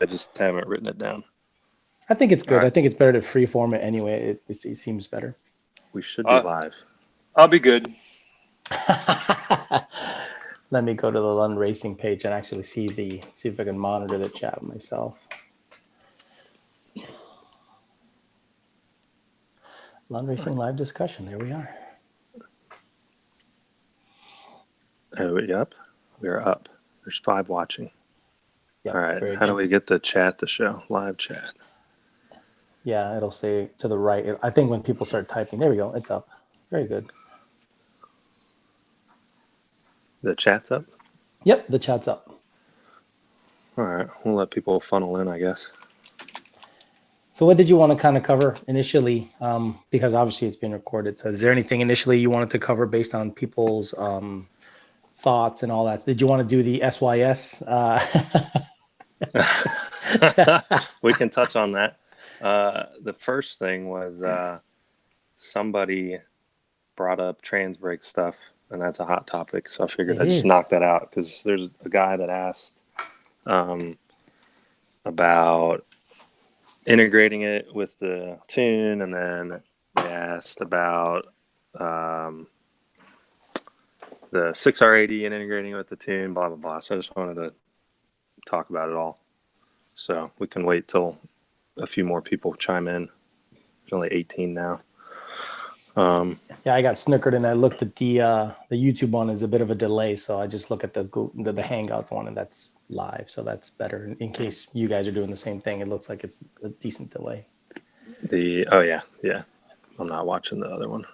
I just haven't written it down. I think it's All good. I right. think it's better to freeform it anyway. It seems better. We should be Uh, live. I'll be good. Let me go to the Lund Racing page and actually see if I can monitor the chat myself. Lund Racing live discussion. There we are. Oh, yep. We're up. There's 5 watching. Yep, All right. very How do good. we get the chat to show? Live chat. Yeah, it'll say to the right. I think when people start typing, there we go. It's up. Very good. The chat's up? Yep, the chat's up. All right. We'll let people funnel in, I guess. So what did you want to kind of cover initially? Because obviously it's been recorded. So is there anything initially you wanted to cover based on people's thoughts and all that? Did you want to do the SYS? We can touch on that. The first thing was somebody brought up trans brake stuff, and that's a hot topic. So I figured I'd just knock that out because there's a guy that asked about integrating it with the tune, and then they asked about the 6R80 and integrating it with the tune, blah, blah, blah. So I just wanted to talk about it all. So we can wait till a few more people chime in. There's only 18 now. Yeah, I got snookered and I looked at the YouTube one is a bit of a delay, so I just look at the Hangouts one and that's live, so that's better. In case you guys are doing the same thing, it looks like it's a decent delay. Yeah. I'm not watching the other one.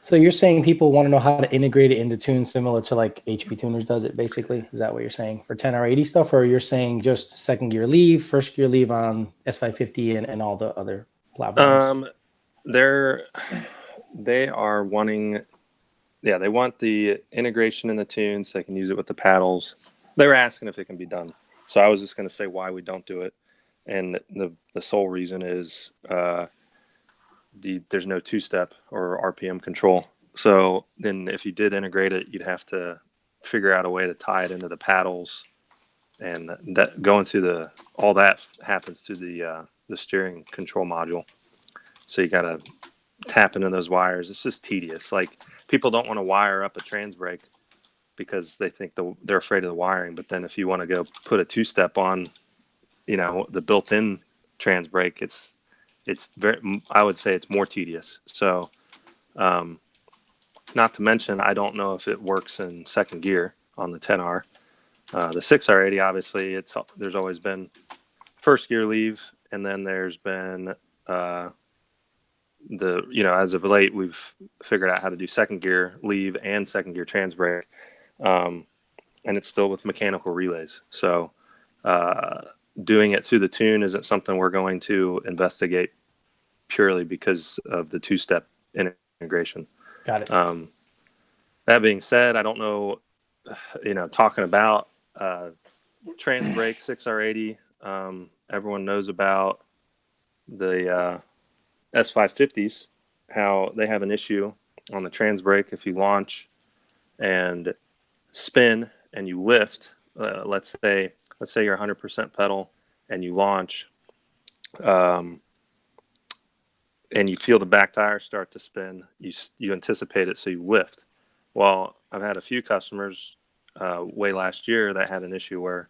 So you're saying people want to know how to integrate it into tunes similar to like HP Tuners does it, basically? Is that what you're saying for 10R80 stuff, or you're saying just second gear leave, first gear leave on S550 and all the other platforms? They are wanting, they want the integration in the tunes. They can use it with the paddles. They were asking if it can be done. So I was just going to say why we don't do it. And the sole reason is there's no two-step or RPM control. So then if you did integrate it, you'd have to figure out a way to tie it into the paddles. And that going through all that happens through the steering control module. So you got to tap into those wires. It's just tedious. Like, people don't want to wire up a trans brake because they think they're afraid of the wiring. But then if you want to go put a two-step on, the built-in trans brake, it's very, I would say it's more tedious. So, not to mention, I don't know if it works in second gear on the 10R. The 6R80, obviously, there's always been first gear leave, and then there's been as of late, we've figured out how to do second gear leave and second gear trans brake, and it's still with mechanical relays. So doing it through the tune isn't something we're going to investigate purely because of the two-step integration. Got it. That being said, I don't know, talking about trans brake 6R80, everyone knows about the S550s, how they have an issue on the trans brake. If you launch and spin and you lift, let's say you're 100% pedal and you launch, and you feel the back tire start to spin, you anticipate it, so you lift. Well, I've had a few customers way last year that had an issue where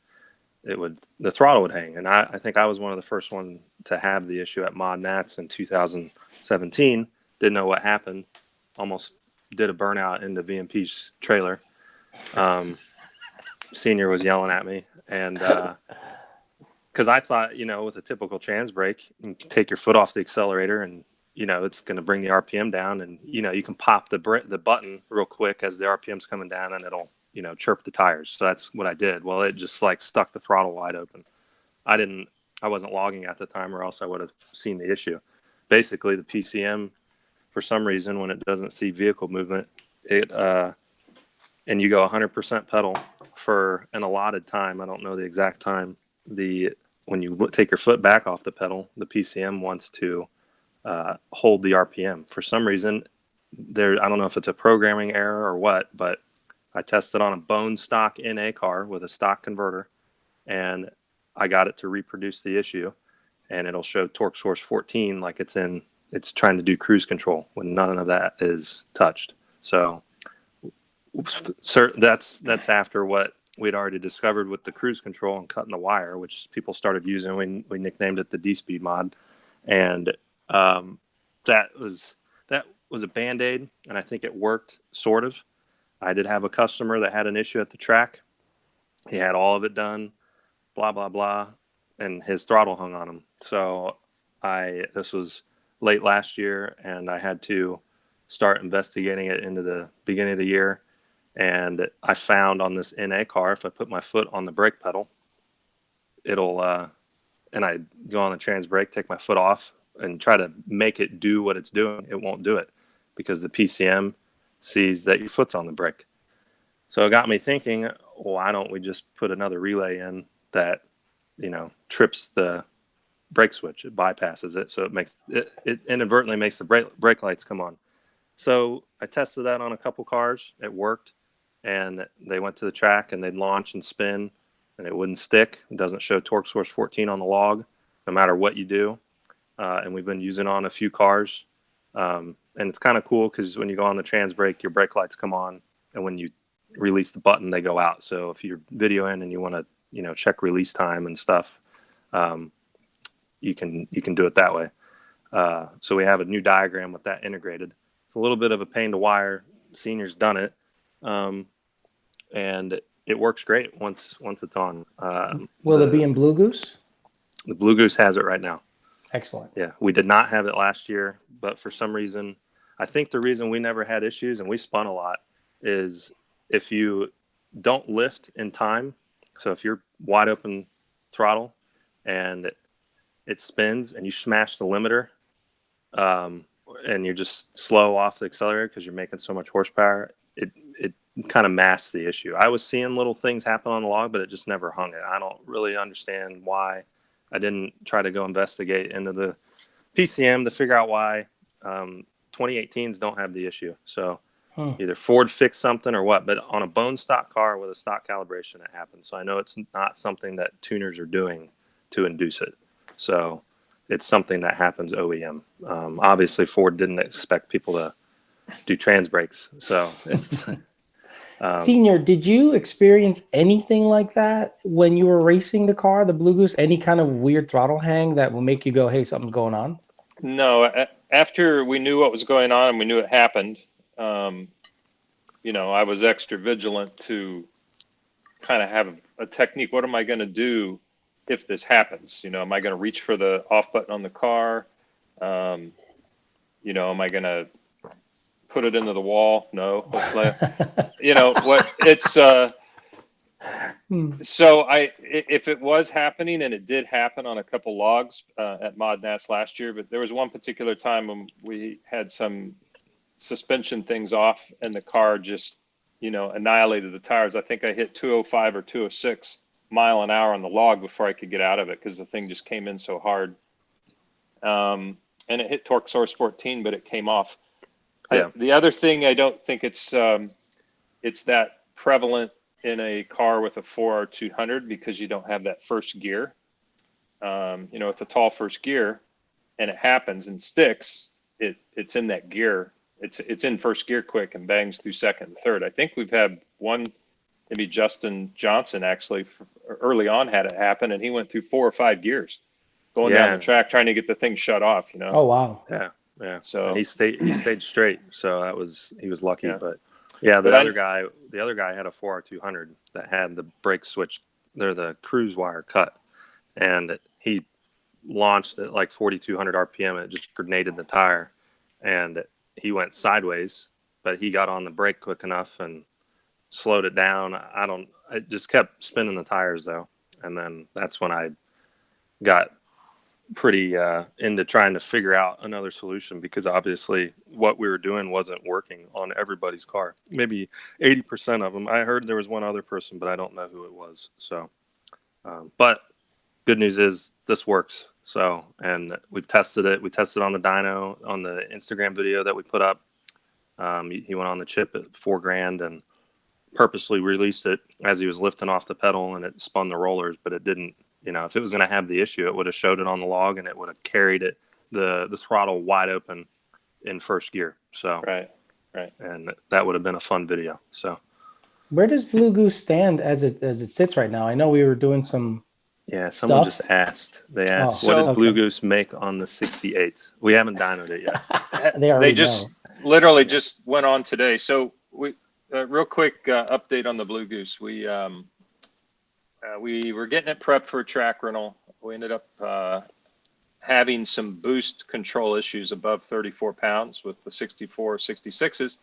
the throttle would hang, and I think I was one of the first one to have the issue at Mod Nats in 2017. Didn't know what happened. Almost did a burnout into VMP's trailer. Senior was yelling at me, and because I thought, with a typical trans brake, you can take your foot off the accelerator, and it's going to bring the RPM down, and you can pop the button real quick as the RPM's coming down, and it'll chirp the tires. So that's what I did. Well, it just stuck the throttle wide open. I wasn't logging at the time, or else I would have seen the issue. Basically, the PCM, for some reason, when it doesn't see vehicle movement, and you go 100% pedal for an allotted time, I don't know the exact time, when you take your foot back off the pedal, the PCM wants to hold the RPM. For some reason, I don't know if it's a programming error or what, but I tested on a bone stock NA car with a stock converter, and I got it to reproduce the issue, and it'll show torque source 14 like it's trying to do cruise control when none of that is touched. So that's after what we'd already discovered with the cruise control and cutting the wire, which people started using. We nicknamed it the D-Speed mod, and that was a Band-Aid, and I think it worked sort of. I did have a customer that had an issue at the track. He had all of it done, blah blah blah, and his throttle hung on him. So this was late last year, and I had to start investigating it into the beginning of the year. And I found on this NA car, if I put my foot on the brake pedal, it'll and I go on the trans brake, take my foot off, and try to make it do what it's doing. It won't do it because the PCM sees that your foot's on the brake. So it got me thinking, why don't we just put another relay in that, trips the brake switch? It bypasses it, so it inadvertently makes the brake lights come on. So I tested that on a couple cars. It worked, and they went to the track and they'd launch and spin, and it wouldn't stick. It doesn't show torque source 14 on the log, no matter what you do. And we've been using it on a few cars. And it's kind of cool because when you go on the trans brake, your brake lights come on, and when you release the button, they go out. So if you're videoing and you want to, check release time and stuff, you can do it that way. So we have a new diagram with that integrated. It's a little bit of a pain to wire. Senior's done it, and it works great once it's on. Will it be in Blue Goose? The Blue Goose has it right now. Excellent. Yeah, we did not have it last year, but for some reason, I think the reason we never had issues and we spun a lot is if you don't lift in time. So if you're wide open throttle and it spins and you smash the limiter, and you're just slow off the accelerator because you're making so much horsepower, it kind of masks the issue. I was seeing little things happen on the log, but it just never hung it. I don't really understand why. I didn't try to go investigate into the PCM to figure out why. 2018s don't have the issue. So either Ford fixed something or what, but on a bone stock car with a stock calibration, it happens. So I know it's not something that tuners are doing to induce it. So it's something that happens OEM. Obviously, Ford didn't expect people to do trans brakes. So it's Senior, did you experience anything like that when you were racing the car, the Blue Goose? Any kind of weird throttle hang that will make you go, hey, something's going on? No. After we knew what was going on and we knew it happened, I was extra vigilant to kind of have a technique. What am I going to do if this happens? Am I going to reach for the off button on the car? Am I going to put it into the wall? No. So if it was happening, and it did happen on a couple logs at Mod Nats last year, but there was one particular time when we had some suspension things off and the car just, annihilated the tires. I think I hit 205 or 206 mile an hour on the log before I could get out of it because the thing just came in so hard. And it hit torque source 14, but it came off. Yeah. The other thing, I don't think it's that prevalent in a car with a 4R200 because you don't have that first gear. With a tall first gear and it happens and sticks, it's in that gear. It's in first gear quick and bangs through second and third. I think we've had one, maybe Justin Johnson actually early on had it happen, and he went through 4 or 5 gears going down the track trying to get the thing shut off. Oh wow. Yeah. So and he stayed straight. So he was lucky. Yeah. But yeah, the other guy had a 4R200 that had the brake switch. They're the cruise wire cut, and he launched at like 4,200 RPM. And it just grenaded the tire, and he went sideways, but he got on the brake quick enough and slowed it down. I just kept spinning the tires though. And then that's when I got pretty into trying to figure out another solution, because obviously what we were doing wasn't working on everybody's car. Maybe 80% of them. I heard there was one other person, but I don't know who it was. So, but good news is this works. So, and we've tested it. We tested on the dyno on the Instagram video that we put up. He went on the chip at $4,000 and purposely released it as he was lifting off the pedal, and it spun the rollers, but it didn't You know, if it was going to have the issue, it would have showed it on the log and it would have carried it, the throttle wide open in first gear. So, right. And that would have been a fun video. So, where does Blue Goose stand as it sits right now? I know we were doing some. yeah, someone stuff? just asked. They asked, Oh, what did okay. Blue Goose make on the 68s? We haven't dynoed it yet. They just literally just went on today. So we real quick update on the Blue Goose. We were getting it prepped for a track rental. We ended up having some boost control issues above 34 pounds with the 64 66s,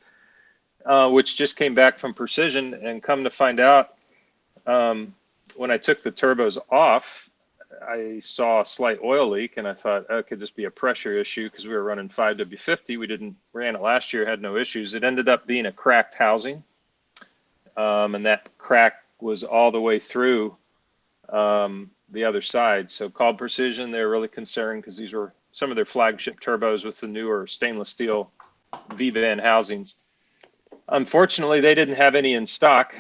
which just came back from Precision. And come to find out, when I took the turbos off, I saw a slight oil leak, and I thought, oh, it could just be a pressure issue because we were running 5W50. We ran it last year, had no issues. It ended up being a cracked housing, and that crack was all the way through the other side. So called Precision. They were really concerned because these were some of their flagship turbos with the newer stainless steel V-band housings. Unfortunately, they didn't have any in stock.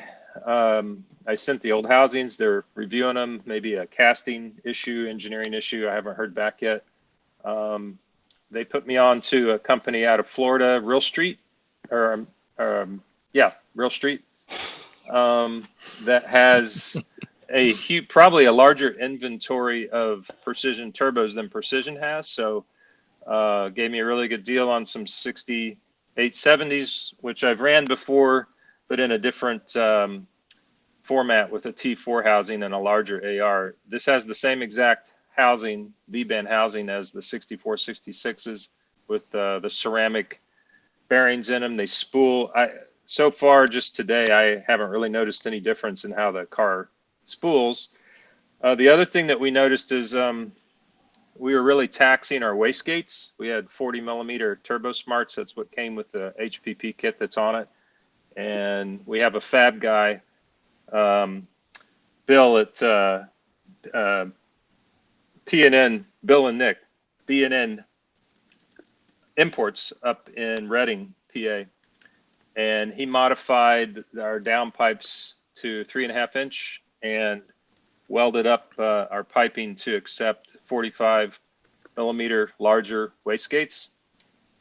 I sent the old housings. They're reviewing them, maybe a casting issue, engineering issue. I haven't heard back yet. They put me on to a company out of Florida, Real Street, Real Street, that has a huge, probably a larger inventory of Precision turbos than Precision has. So gave me a really good deal on some 6870s, which I've ran before, but in a different format with a T4 housing and a larger AR. This has the same exact housing, V-band housing, as the 64 66s with the ceramic bearings in them. They spool. So far, just today, I haven't really noticed any difference in how the car spools. The other thing that we noticed is we were really taxing our wastegates. We had 40 millimeter turbo smarts. That's what came with the HPP kit that's on it. And we have a fab guy, Bill at P&N, Bill and Nick, B&N Imports up in Reading, PA. And he modified our downpipes to 3.5 inch and welded up our piping to accept 45 millimeter larger wastegates.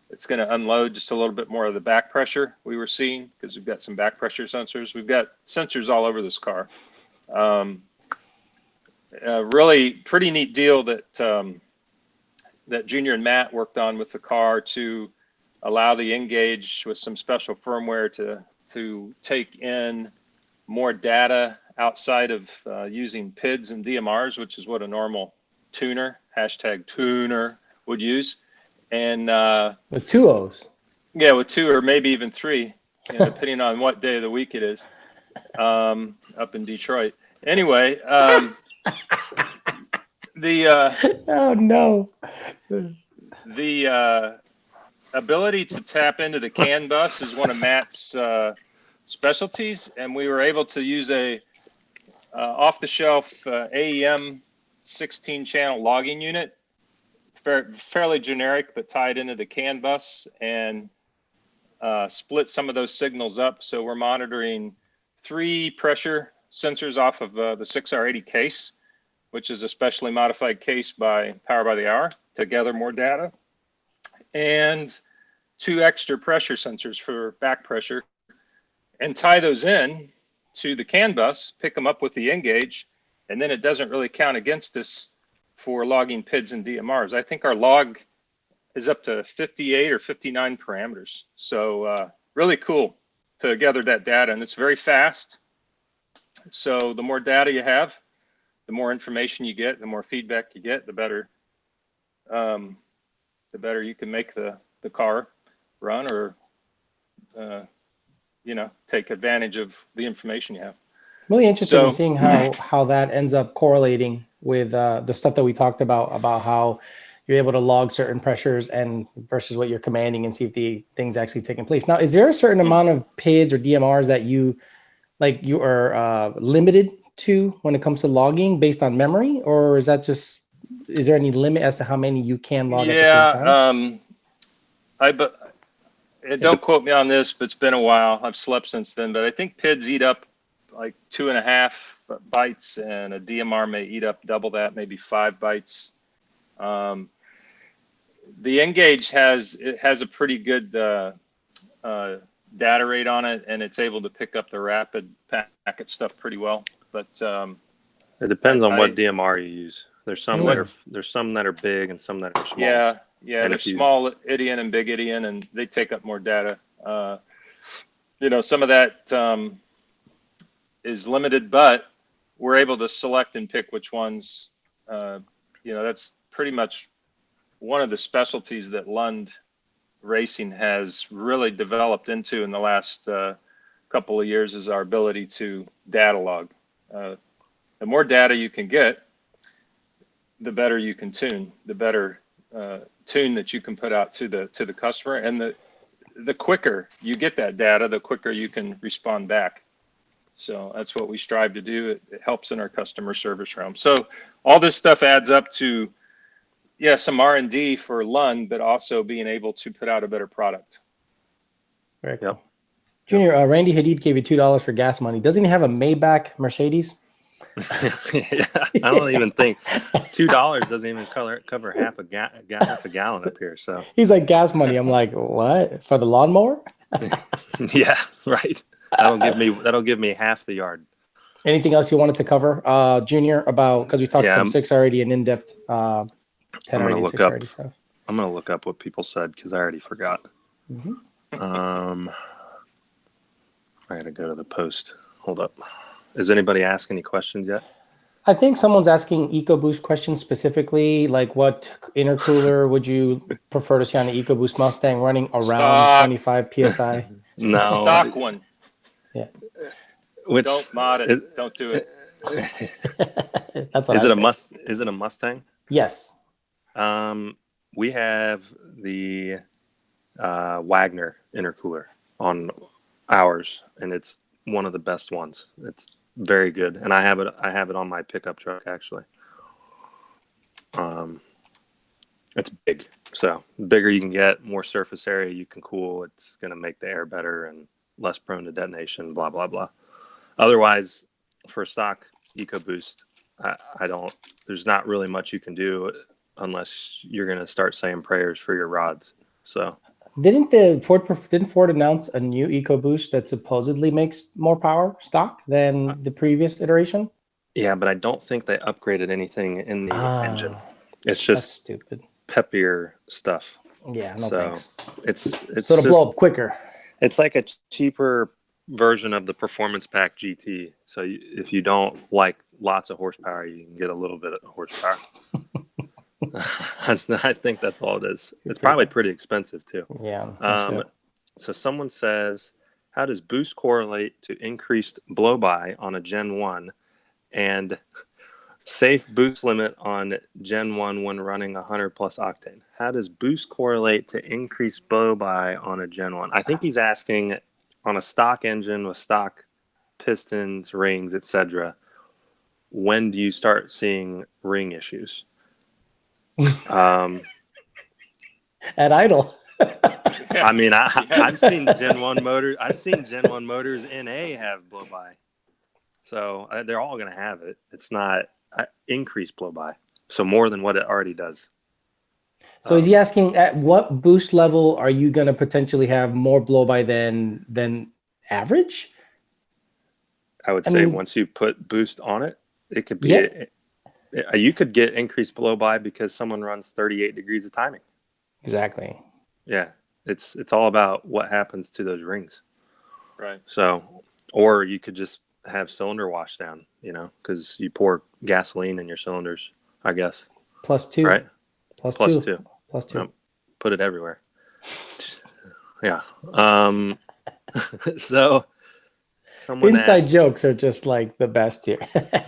It's going to unload just a little bit more of the back pressure we were seeing because we've got some back pressure sensors. We've got sensors all over this car. Really pretty neat deal that that Junior and Matt worked on with the car to allow the N-Gauge with some special firmware to take in more data outside of using PIDs and DMRs, which is what a normal tuner, #tuner, would use. And with 2 O's. Yeah, with 2 or maybe even 3, you know, depending on what day of the week it is, up in Detroit. Anyway, oh no. The ability to tap into the CAN bus is one of Matt's specialties, and we were able to use a off-the-shelf AEM 16-channel logging unit, fairly generic, but tied into the CAN bus, and split some of those signals up. So we're monitoring 3 pressure sensors off of the 6R80 case, which is a specially modified case by Power by the Hour to gather more data, and 2 extra pressure sensors for back pressure, and tie those in to the CAN bus, pick them up with the N-Gauge, and then it doesn't really count against us for logging PIDs and DMRs. I think our log is up to 58 or 59 parameters. So really cool to gather that data, and it's very fast. So the more data you have, the more information you get, the more feedback you get, the better you can make the car run, or you know, take advantage of the information you have. Really interested in seeing how that ends up correlating with the stuff that we talked about how you're able to log certain pressures and versus what you're commanding, and see if the thing's actually taking place. Now, is there a certain amount of PIDs or DMRs that you are limited to when it comes to logging based on memory, or is that just, is there any limit as to how many you can log at the same time? Don't quote me on this, but it's been a while. I've slept since then, but I think PIDs eat up like 2.5 bytes, and a DMR may eat up double that, maybe 5 bytes. The N-Gage has a pretty good data rate on it, and it's able to pick up the rapid packet stuff pretty well. But it depends on what DMR you use. There's some that are big and some that are small. Yeah, and there's small Idion and big Idion, and they take up more data. Some of that is limited, but we're able to select and pick which ones. That's pretty much one of the specialties that Lund Racing has really developed into in the last couple of years, is our ability to data log. The more data you can get, the better you can tune, the better tune that you can put out to the customer, and the quicker you get that data, the quicker you can respond back. So that's what we strive to do. It helps in our customer service realm. So all this stuff adds up to, some R&D for Lund, but also being able to put out a better product. Very cool. Junior, Randy Hadid gave you $2 for gas money. Doesn't he have a Maybach Mercedes? Yeah, I don't even think $2 doesn't even cover half a gallon up here. So he's like, gas money. I'm like, what, for the lawnmower? Yeah, right. That'll give me half the yard. Anything else you wanted to cover, Junior, about, because we talked some 6R80 and in-depth 10R80, 6R80 stuff. I'm gonna look up what people said because I already forgot. I gotta go to the post. Hold up. Is anybody asking any questions yet? I think someone's asking EcoBoost questions specifically, like what intercooler would you prefer to see on the EcoBoost Mustang running around 25 PSI? No. Stock one. Yeah. Don't mod it. Don't do it. That's what Is it a Mustang? Yes. We have the Wagner intercooler on ours, and it's one of the best ones. It's very good, and I have it on my pickup truck actually. It's big, so the bigger you can get, more surface area you can cool. It's going to make the air better and less prone to detonation. Blah blah blah. Otherwise, for stock EcoBoost, there's not really much you can do unless you're going to start saying prayers for your rods. So didn't Ford announce a new EcoBoost that supposedly makes more power stock than the previous iteration? Yeah, but I don't think they upgraded anything in the engine. It's just stupid, peppier stuff. Yeah, no thanks. It's so it'll blow up quicker. It's like a cheaper version of the Performance Pack GT. So if you don't like lots of horsepower, you can get a little bit of horsepower. I think that's all it is. It's probably pretty expensive too. Yeah. So someone says, how does boost correlate to increased blow-by on a Gen 1 and safe boost limit on Gen 1 when running 100 plus octane? How does boost correlate to increased blow-by on a Gen 1? I think he's asking on a stock engine with stock pistons, rings, etc. When do you start seeing ring issues? At idle. I mean, I've seen Gen 1 motors. I've seen Gen 1 motors NA have blow by, so they're all going to have it. It's not increased blow by, so more than what it already does. So is he asking at what boost level are you going to potentially have more blow by than average? I would say once you put boost on it, it could be. You could get increased blow by because someone runs 38 degrees of timing. Exactly. Yeah, it's all about what happens to those rings. Right. So, or you could just have cylinder wash down, because you pour gasoline in your cylinders, I guess. +2. Right? Plus two. Yep. Put it everywhere. Yeah. So someone inside jokes are just like the best here.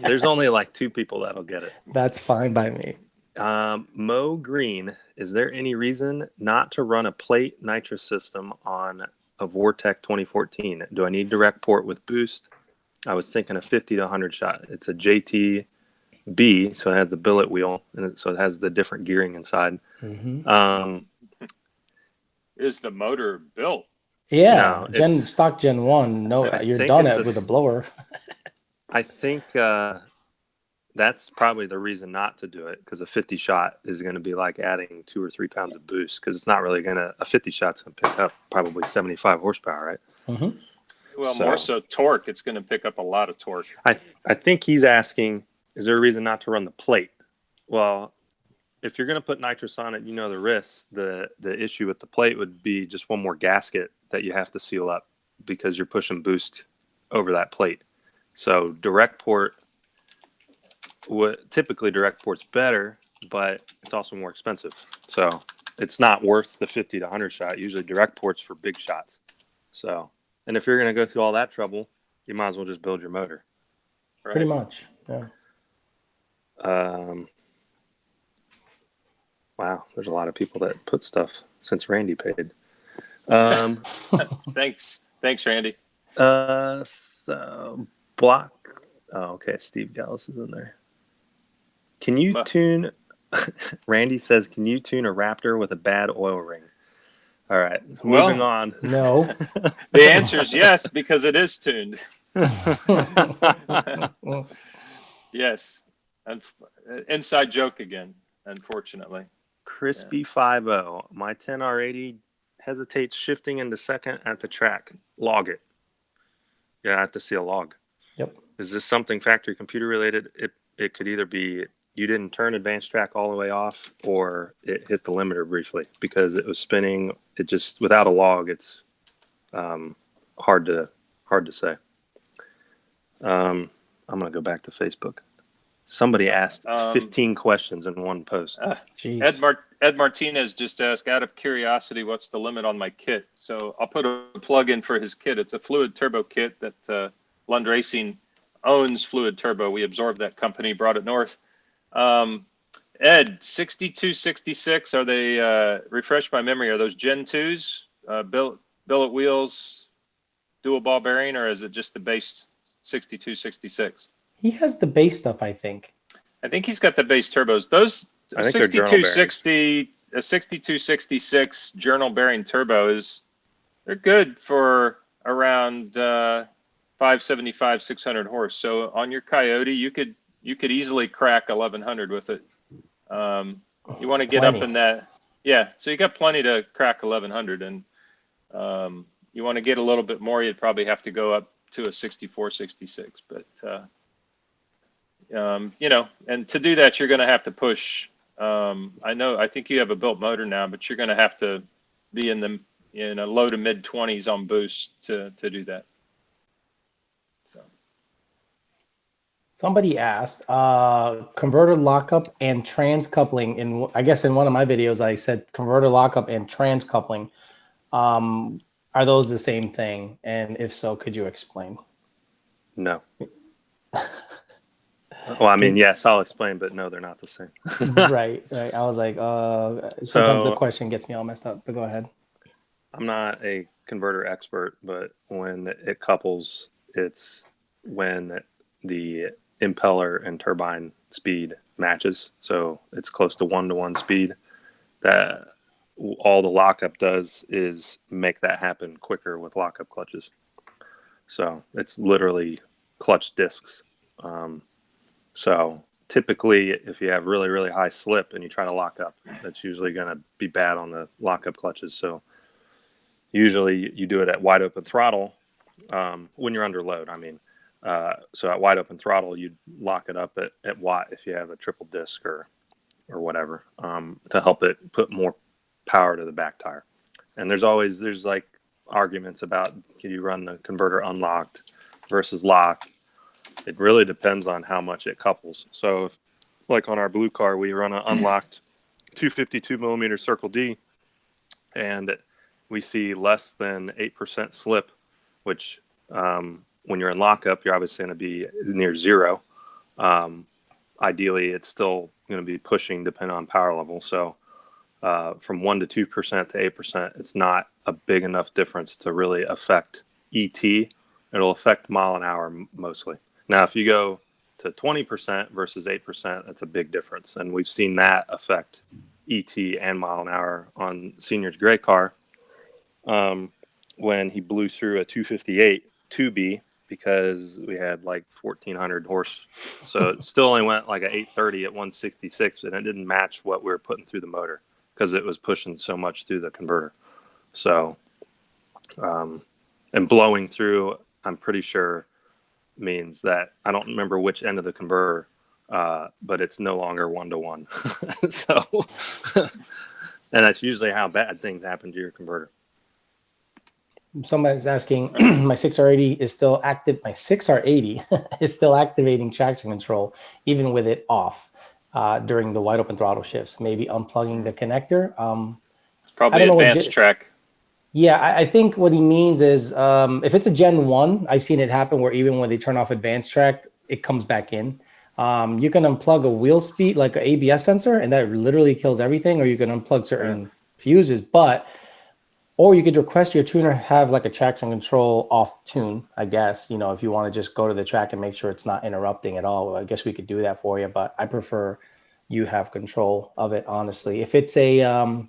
There's only like 2 people that'll get it. That's fine by me. Mo Green, is there any reason not to run a plate nitrous system on a Vortec 2014? Do I need direct port with boost? I was thinking a 50 to 100 shot. It's a JTB, so it has the billet wheel, and so it has the different gearing inside. Is the motor built? Yeah, stock Gen 1. No, you're done it with a blower. I think that's probably the reason not to do it, because a 50 shot is going to be like adding 2 or 3 pounds of boost, because it's not really going to, a 50 shot's going to pick up probably 75 horsepower, right? Mm-hmm. Well, more so torque. It's going to pick up a lot of torque. I think he's asking, is there a reason not to run the plate? Well, if you're going to put nitrous on it, the risks. The issue with the plate would be just one more gasket that you have to seal up, because you're pushing boost over that plate. So direct port, typically direct port's better, but it's also more expensive. So it's not worth the 50 to 100 shot. Usually direct port's for big shots. So, and if you're going to go through all that trouble, you might as well just build your motor. Right? Pretty much, yeah. Wow, there's a lot of people that put stuff since Randy paid. Thanks, Randy. So block. Oh, okay. Steve Gallus is in there. Can you tune? Randy says, "Can you tune a Raptor with a bad oil ring?" All right, moving on. No. The answer is yes, because it is tuned. Yes. Inside joke again, unfortunately. Crispy 50. My 10R80 hesitates shifting into second at the track. Log it. Yeah, I have to see a log. Yep. Is this something factory computer related? It could either be you didn't turn advanced track all the way off, or it hit the limiter briefly because it was spinning. It just, without a log, it's hard to say. I'm gonna go back to Facebook. Somebody asked 15 questions in one post. Ed Martinez just asked, out of curiosity, what's the limit on my kit? So I'll put a plug in for his kit. It's a fluid turbo kit that Lund Racing owns. Fluid Turbo. We absorbed that company, brought it north. Ed, 6266, are they, refresh my memory, are those Gen 2s, billet wheels, dual ball bearing, or is it just the base 6266? He has the base stuff, I think. I think he's got the base turbos. Those 6260, a 6266 journal bearing turbo they're good for around 575, 600 horse. So on your Coyote, you could easily crack 1100 with it. You want to get up in that, yeah. So you got plenty to crack 1100, and you want to get a little bit more, you'd probably have to go up to a 64, 66. But and to do that, you're going to have to push. I think you have a built motor now, but you're going to have to be in a low to mid 20s on boost to do that. So. Somebody asked, converter lockup and trans coupling. I guess in one of my videos, I said converter lockup and trans coupling. Are those the same thing? And if so, could you explain? No. Well, I mean, yes, I'll explain, but no, they're not the same. Right. I was like, sometimes the question gets me all messed up, but go ahead. I'm not a converter expert, but when it couples, it's when the impeller and turbine speed matches. So it's close to 1-to-1 speed. That all the lockup does is make that happen quicker with lockup clutches. So it's literally clutch discs. So typically, if you have really, really high slip and you try to lock up, that's usually going to be bad on the lockup clutches. So usually you do it at wide open throttle when you're under load. I mean, so at wide open throttle, you'd lock it up at watt if you have a triple disc or whatever, to help it put more power to the back tire. And there's like arguments about, can you run the converter unlocked versus locked? It really depends on how much it couples. So if, like on our blue car, we run an unlocked 252 millimeter Circle D, and we see less than 8% slip, which when you're in lockup, you're obviously going to be near zero. Ideally, it's still going to be pushing depending on power level. So from 1% to 2% to 8%, it's not a big enough difference to really affect ET. It'll affect mile an hour mostly. Now, if you go to 20% versus 8%, that's a big difference. And we've seen that affect ET and mile an hour on Senior's gray car when he blew through a 258 2B because we had like 1,400 horse. So it still only went like an 830 at 166, and it didn't match what we were putting through the motor because it was pushing so much through the converter. So, and blowing through, I'm pretty sure means that I don't remember which end of the converter, but it's no longer 1-to-1. So, and that's usually how bad things happen to your converter. Somebody's asking, my 6R80 is still active. My 6R80 is still activating traction control, even with it off during the wide open throttle shifts. Maybe unplugging the connector. It's probably advanced track. Yeah, I think what he means is if it's a Gen 1, I've seen it happen where even when they turn off advanced track, it comes back in. You can unplug a wheel speed, like an ABS sensor, and that literally kills everything, or you can unplug certain fuses. Or you could request your tuner have like a traction control off tune, I guess, you know, if you want to just go to the track and make sure it's not interrupting at all. I guess we could do that for you, but I prefer you have control of it, honestly. If it's a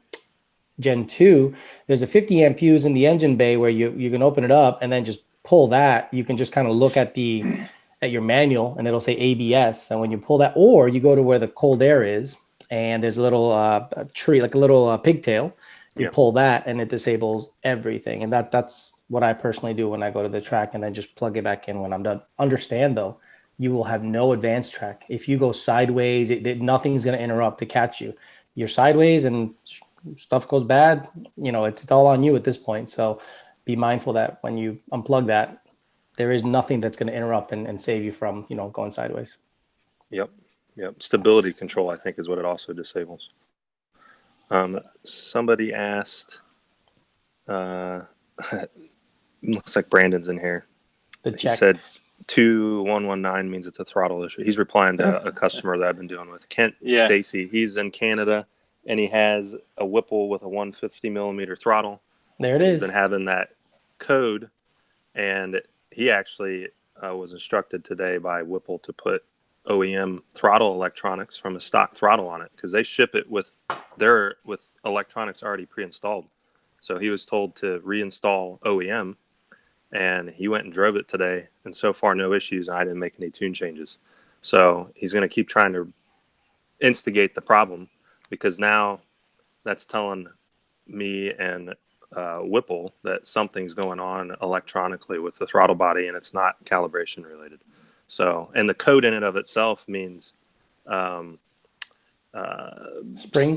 Gen 2, there's a 50 amp fuse in the engine bay where you can open it up and then just pull that. You can just kind of look at your manual and it'll say ABS. And when you pull that, or you go to where the cold air is and there's a little tree, like a little pigtail. You pull that and it disables everything. And that's what I personally do when I go to the track, and then just plug it back in when I'm done. Understand though, you will have no advanced track. If you go sideways, nothing's going to interrupt to catch you. You're sideways and stuff goes bad, you know, it's all on you at this point. So be mindful that when you unplug that, there is nothing that's going to interrupt and save you from, you know, going sideways. Yep. Stability control, I think, is what it also disables. Somebody asked, looks like Brandon's in here. He said 2119 means it's a throttle issue. He's replying to a customer that I've been dealing with. Kent Stacy, he's in Canada, and he has a Whipple with a 150 millimeter throttle. There it is. He's been having that code, and he actually was instructed today by Whipple to put OEM throttle electronics from a stock throttle on it, because they ship it with electronics already pre-installed. So he was told to reinstall OEM, and he went and drove it today, and so far no issues. I didn't make any tune changes. So he's going to keep trying to instigate the problem, because now that's telling me and Whipple that something's going on electronically with the throttle body, and it's not calibration related. So, and the code in it of itself means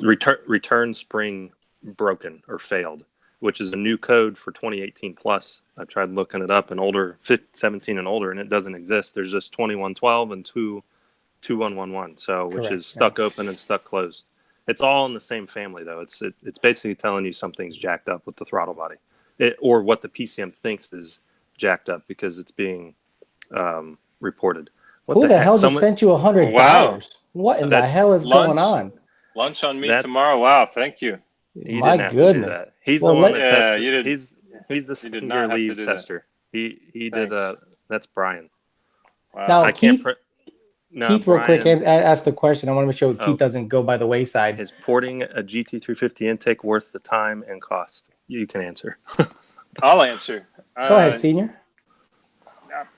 return spring broken or failed, which is a new code for 2018 plus. I tried looking it up in older 17 and older, and it doesn't exist. There's just 2112 and 2111. So, which is stuck open and stuck closed. It's all in the same family, though. It's basically telling you something's jacked up with the throttle body, or what the PCM thinks is jacked up because it's being reported. Who the hell just sent you $100? Wow. What in the hell is going on? Lunch on me tomorrow. Wow, thank you. My goodness. To do that. He's the one that tested. He's the single leave tester. He did that's Brian. Wow. Now, I can't Keith, real quick, ask the question. I want to make sure Keith doesn't go by the wayside. Is porting a GT350 intake worth the time and cost? You can answer. I'll answer. Go ahead, Senior.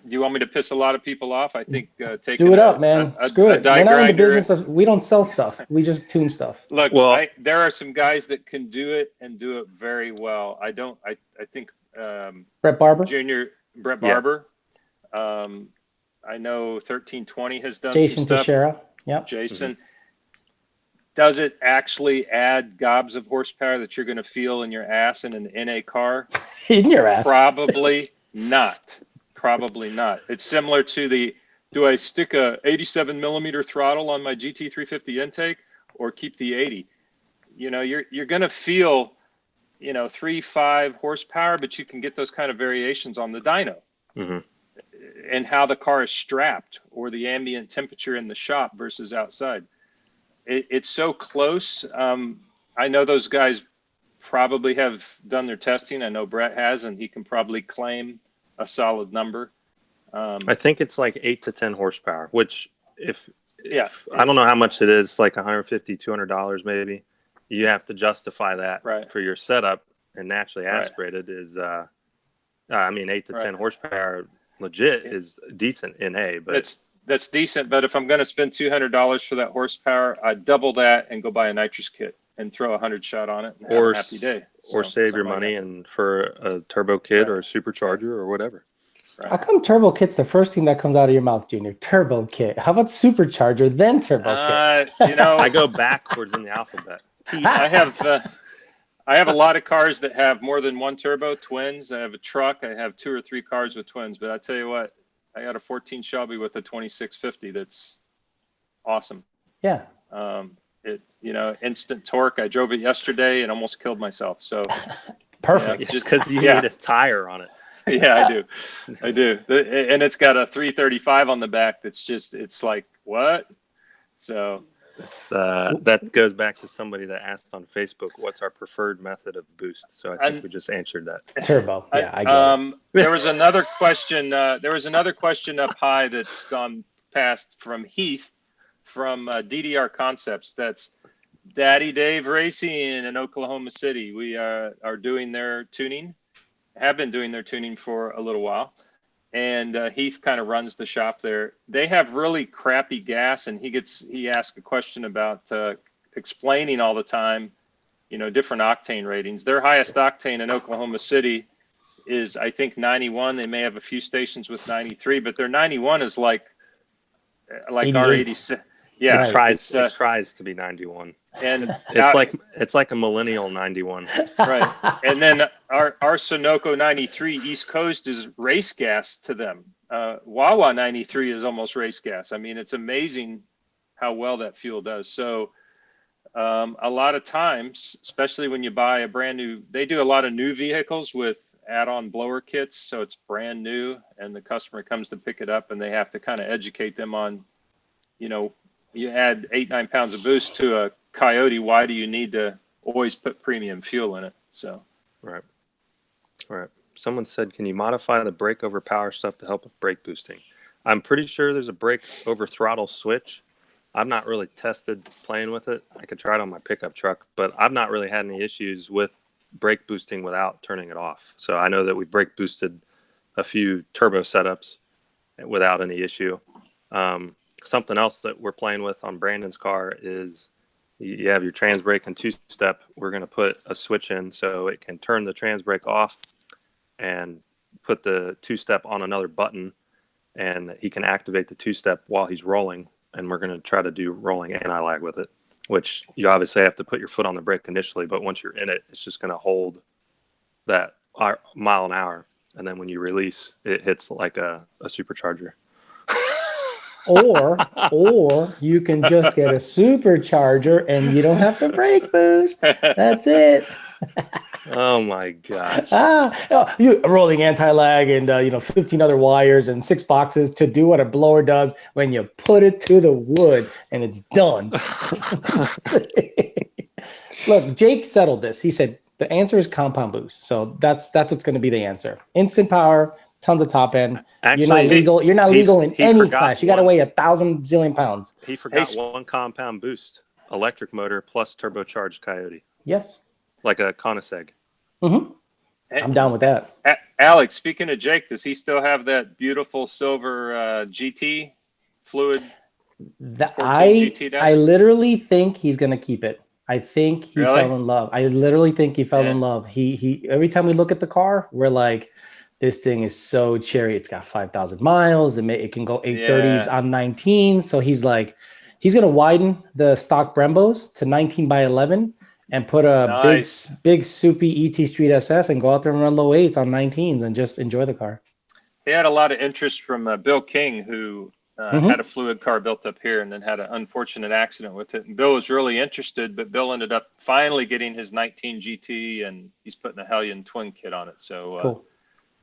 Do you want me to piss a lot of people off? I think do it up, man. Screw it. We're not in the business of, we don't sell stuff. We just tune stuff. Look, there are some guys that can do it and do it very well. I think Brett Barber Brett Barber. I know 1320 has done Jason some stuff. Teixeira. Yep. Jason. Mm-hmm. Does it actually add gobs of horsepower that you're going to feel in your ass in a car? In your ass? Probably not. Probably not. It's similar to do I stick a 87 millimeter throttle on my GT350 intake or keep the 80? You know, you're going to feel, 3-5 horsepower, but you can get those kind of variations on the dyno. Mm-hmm. And how the car is strapped, or the ambient temperature in the shop versus outside. It's so close. I know those guys probably have done their testing. I know Brett has, and he can probably claim a solid number. I think it's like 8 to 10 horsepower, which if I don't know how much it is, like $150, $200 maybe. You have to justify that for your setup, and naturally aspirated is, 8 to 10 horsepower legit is decent in A, but that's decent. But if I'm going to spend $200 for that horsepower, I double that and go buy a nitrous kit and throw 100 shot on it and have a happy day. Or save your money and for a turbo kit or a supercharger or whatever. How come turbo kit's the first thing that comes out of your mouth, Junior? Turbo kit. How about supercharger, then turbo kit? I go backwards in the alphabet. I have a lot of cars that have more than one turbo, twins. I have a truck. I have 2 or 3 cars with twins. But I tell you what, I got a 14 Shelby with a 2650 that's awesome. Yeah. Instant torque. I drove it yesterday and almost killed myself. So perfect. Just because you need a tire on it. Yeah, I do. And it's got a 335 on the back. It's like, what? So that goes back to somebody that asked on Facebook, what's our preferred method of boost? So I think we just answered that. Turbo. Yeah, I get it. There was another question. Up high that's gone past from Heath from DDR Concepts. That's Daddy Dave Racing in Oklahoma City. We are doing their tuning. Have been doing their tuning for a little while, and Heath kind of runs the shop there. They have really crappy gas, and he asked a question about explaining all the time, different octane ratings. Their highest octane in Oklahoma City is, I think, 91. They may have a few stations with 93, but their 91 is like our 86. Yeah, it tries to be 91, and it's like a millennial 91, right? And then our Sunoco 93 East Coast is race gas to them. Wawa 93 is almost race gas. I mean, it's amazing how well that fuel does. So a lot of times, especially when you buy a brand new, they do a lot of new vehicles with add-on blower kits, so it's brand new, and the customer comes to pick it up, and they have to kind of educate them on, you add 8-9 pounds of boost to a Coyote. Why do you need to always put premium fuel in it? So, right. Someone said, can you modify the brake over power stuff to help with brake boosting? I'm pretty sure there's a brake over throttle switch. I've not really tested playing with it. I could try it on my pickup truck, but I've not really had any issues with brake boosting without turning it off. So I know that we brake boosted a few turbo setups without any issue. Something else that we're playing with on Brandon's car is you have your trans brake and 2-step. We're going to put a switch in so it can turn the trans brake off and put the 2-step on another button, and he can activate the 2-step while he's rolling. And we're going to try to do rolling anti-lag with it, which you obviously have to put your foot on the brake initially, but once you're in it, it's just going to hold that mile an hour. And then when you release, it hits like a supercharger. Or you can just get a supercharger and you don't have to brake boost. That's it. Oh my gosh. You rolling anti-lag and 15 other wires and 6 boxes to do what a blower does when you put it to the wood and it's done. Look, Jake settled this. He said the answer is compound boost. So that's what's going to be the answer. Instant power, tons of top end. Actually, you're not legal in any class. You got to weigh 1,000 zillion pounds. He forgot one compound boost, electric motor plus turbocharged Coyote. Yes. Like a Koenigsegg. Mm-hmm. I'm down with that. Alex, speaking of Jake, does he still have that beautiful silver GT fluid? I literally think he's going to keep it. I think he fell in love. I literally think he fell in love. He every time we look at the car, we're like, this thing is so cherry. It's got 5,000 miles. It can go 830s on 19. So he's like, he's going to widen the stock Brembos to 19 by 11 and put a big soupy ET Street SS and go out there and run low 8s on 19s and just enjoy the car. He had a lot of interest from Bill King, who had a fluid car built up here and then had an unfortunate accident with it. And Bill was really interested, but Bill ended up finally getting his 19 GT, and he's putting a Hellion twin kit on it. So cool.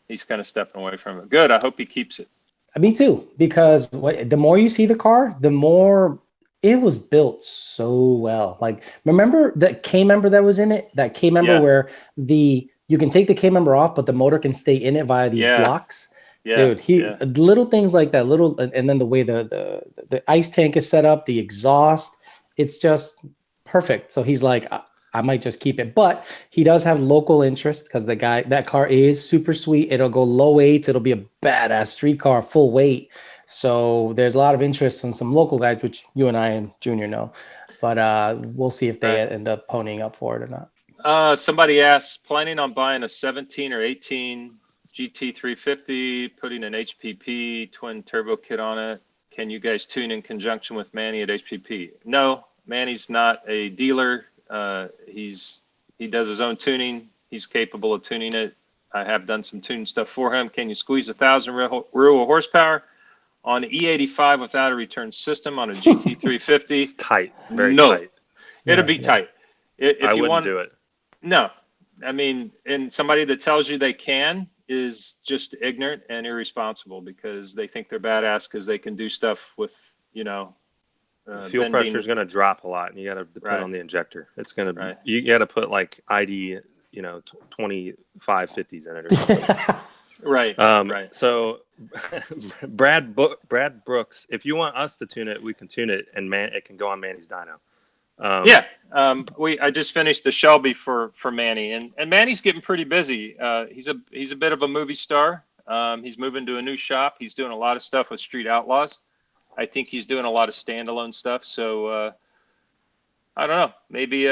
He's kind of stepping away from it. Good. I hope he keeps it. Me too, because the more you see the car, the more it was built so well. Like, remember the K member that was in it? That K member where you can take the K member off, but the motor can stay in it via these blocks. Yeah, dude, little things like that, and then the way the ice tank is set up, the exhaust, it's just perfect. So he's like, I might just keep it. But he does have local interest because that car is super sweet. It'll go low eights. It'll be a badass street car, full weight. So there's a lot of interest in some local guys, which you and I and Junior know. But we'll see if they end up ponying up for it or not. Somebody asked, planning on buying a 17 or 18 GT350, putting an HPP twin turbo kit on it. Can you guys tune in conjunction with Manny at HPP? No, Manny's not a dealer. He does his own tuning. He's capable of tuning it. I have done some tuning stuff for him. Can you squeeze 1,000 real horsepower on E85 without a return system on a GT350? It's tight, very tight. It'll be tight. If I you wouldn't do it. No, I mean, and somebody that tells you they can is just ignorant and irresponsible because they think they're badass because they can do stuff with, fuel pressure is going to drop a lot, and you got to depend on the injector. It's going to you got to put like ID, 2550s in it or something. Right. So Brad Brooks, if you want us to tune it, we can tune it, and it can go on Manny's dyno. I just finished the Shelby for Manny, and Manny's getting pretty busy. He's a bit of a movie star. He's moving to a new shop. He's doing a lot of stuff with Street Outlaws. I think he's doing a lot of standalone stuff. So I don't know. Maybe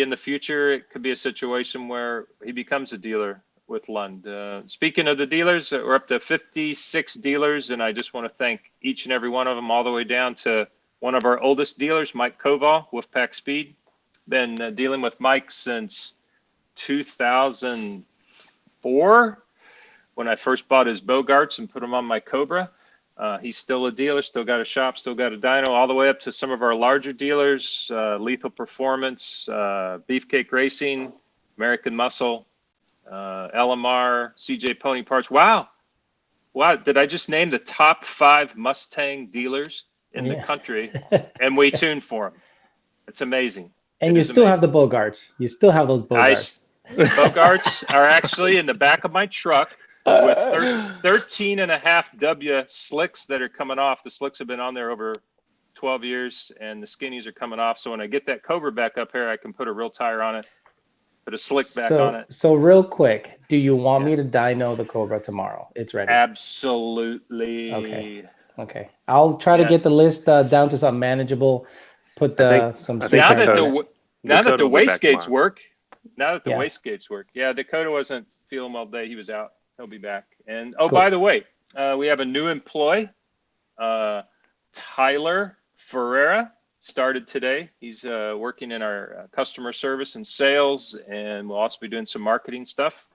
in the future it could be a situation where he becomes a dealer with Lund. Speaking of the dealers, we're up to 56 dealers, and I just want to thank each and every one of them, all the way down to one of our oldest dealers, Mike Koval, Wolfpack Speed. Been dealing with Mike since 2004, when I first bought his Bogarts and put them on my Cobra. He's still a dealer, still got a shop, still got a dyno, all the way up to some of our larger dealers, Lethal Performance, Beefcake Racing, American Muscle, LMR, CJ Pony Parts. Wow, did I just name the top 5 Mustang dealers in the country, and we tuned for them? It's amazing. And you still have the Bogarts. You still have those Bogarts. Bogarts are actually in the back of my truck with 13.5 W slicks that are coming off. The slicks have been on there over 12 years, and the skinnies are coming off. So when I get that Cobra back up here, I can put a real tire on it, put a slick back on it. So real quick, do you want me to dyno the Cobra tomorrow? It's ready. Absolutely. Okay. I'll try to get the list down to something manageable. Put some. Now that the wastegates work. Yeah, Dakota wasn't feeling well today. He was out. He'll be back. And by the way, we have a new employee, Tyler Ferreira, started today. He's working in our customer service and sales, and we'll also be doing some marketing stuff.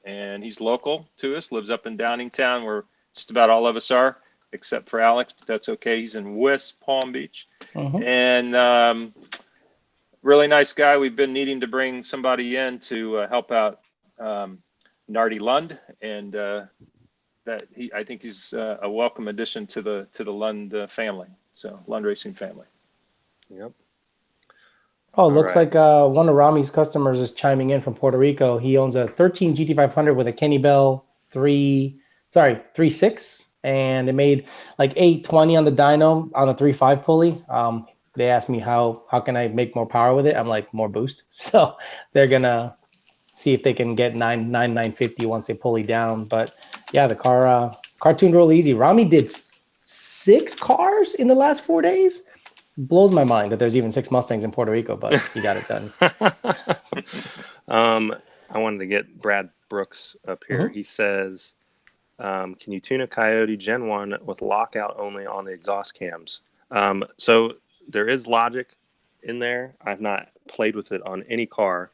And he's local to us, lives up in Downingtown, where just about all of us are, except for Alex, but that's okay. He's in West Palm Beach. And really nice guy. We've been needing to bring somebody in to help out Nardi Lund, and I think he's a welcome addition to the Lund family. So Lund Racing family. Yep. Oh, looks like one of Rami's customers is chiming in from Puerto Rico. He owns a 13 GT500 with a Kenny Bell 3.6, and it made like 820 on the dyno on a 3.5 pulley. They asked me how can I make more power with it. I'm like, more boost. So they're gonna see if they can get 950 once they pulley down. But yeah, the car tuned real easy. Rami did 6 cars in the last 4 days. Blows my mind that there's even 6 Mustangs in Puerto Rico, but he got it done. I wanted to get Brad Brooks up here. He says, can you tune a Coyote Gen 1 with lockout only on the exhaust cams? So there is logic in there. I've not played with it on any car.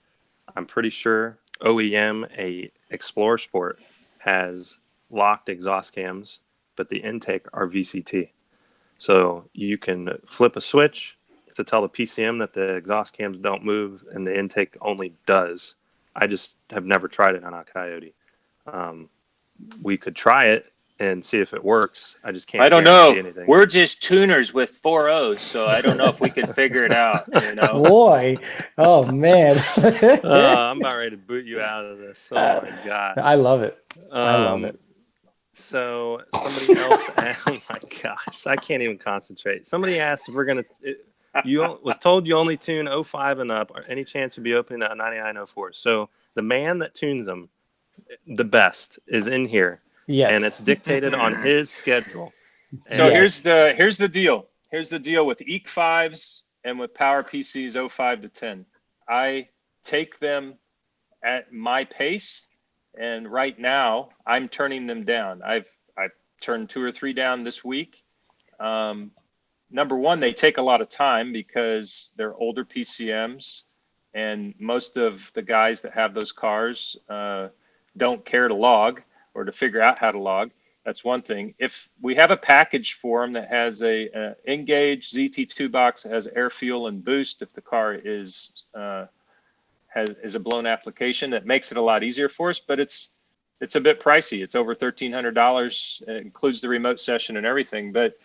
I'm pretty sure OEM, a Explorer Sport, has locked exhaust cams, but the intake are VCT. So you can flip a switch to tell the PCM that the exhaust cams don't move and the intake only does. I just have never tried it on a Coyote. We could try it and see if it works. I just can't. I don't know. Anything. We're just tuners with 4 O's, so I don't know if we can figure it out. Boy, oh man. I'm about ready to boot you out of this. Oh my gosh. I love it. I love it. So somebody else asked, oh my gosh, I can't even concentrate. Somebody asked if we're going to was told you only tune 05 and up, or any chance you'd be opening at a 9904. So the man that tunes them the best is in here. Yes. And it's dictated on his schedule. So And here's the deal. Here's the deal with EC5s and with Power PCs 05 to 10. I take them at my pace, and right now I'm turning them down. I've turned 2 or 3 down this week. Number one, they take a lot of time because they're older PCMs, and most of the guys that have those cars don't care to log or to figure out how to log. That's one thing. If we have a package for them that has a Engage ZT2 box that has air, fuel, and boost, if the car is a blown application, that makes it a lot easier for us. But it's a bit pricey. It's over $1,300. It includes the remote session and everything. But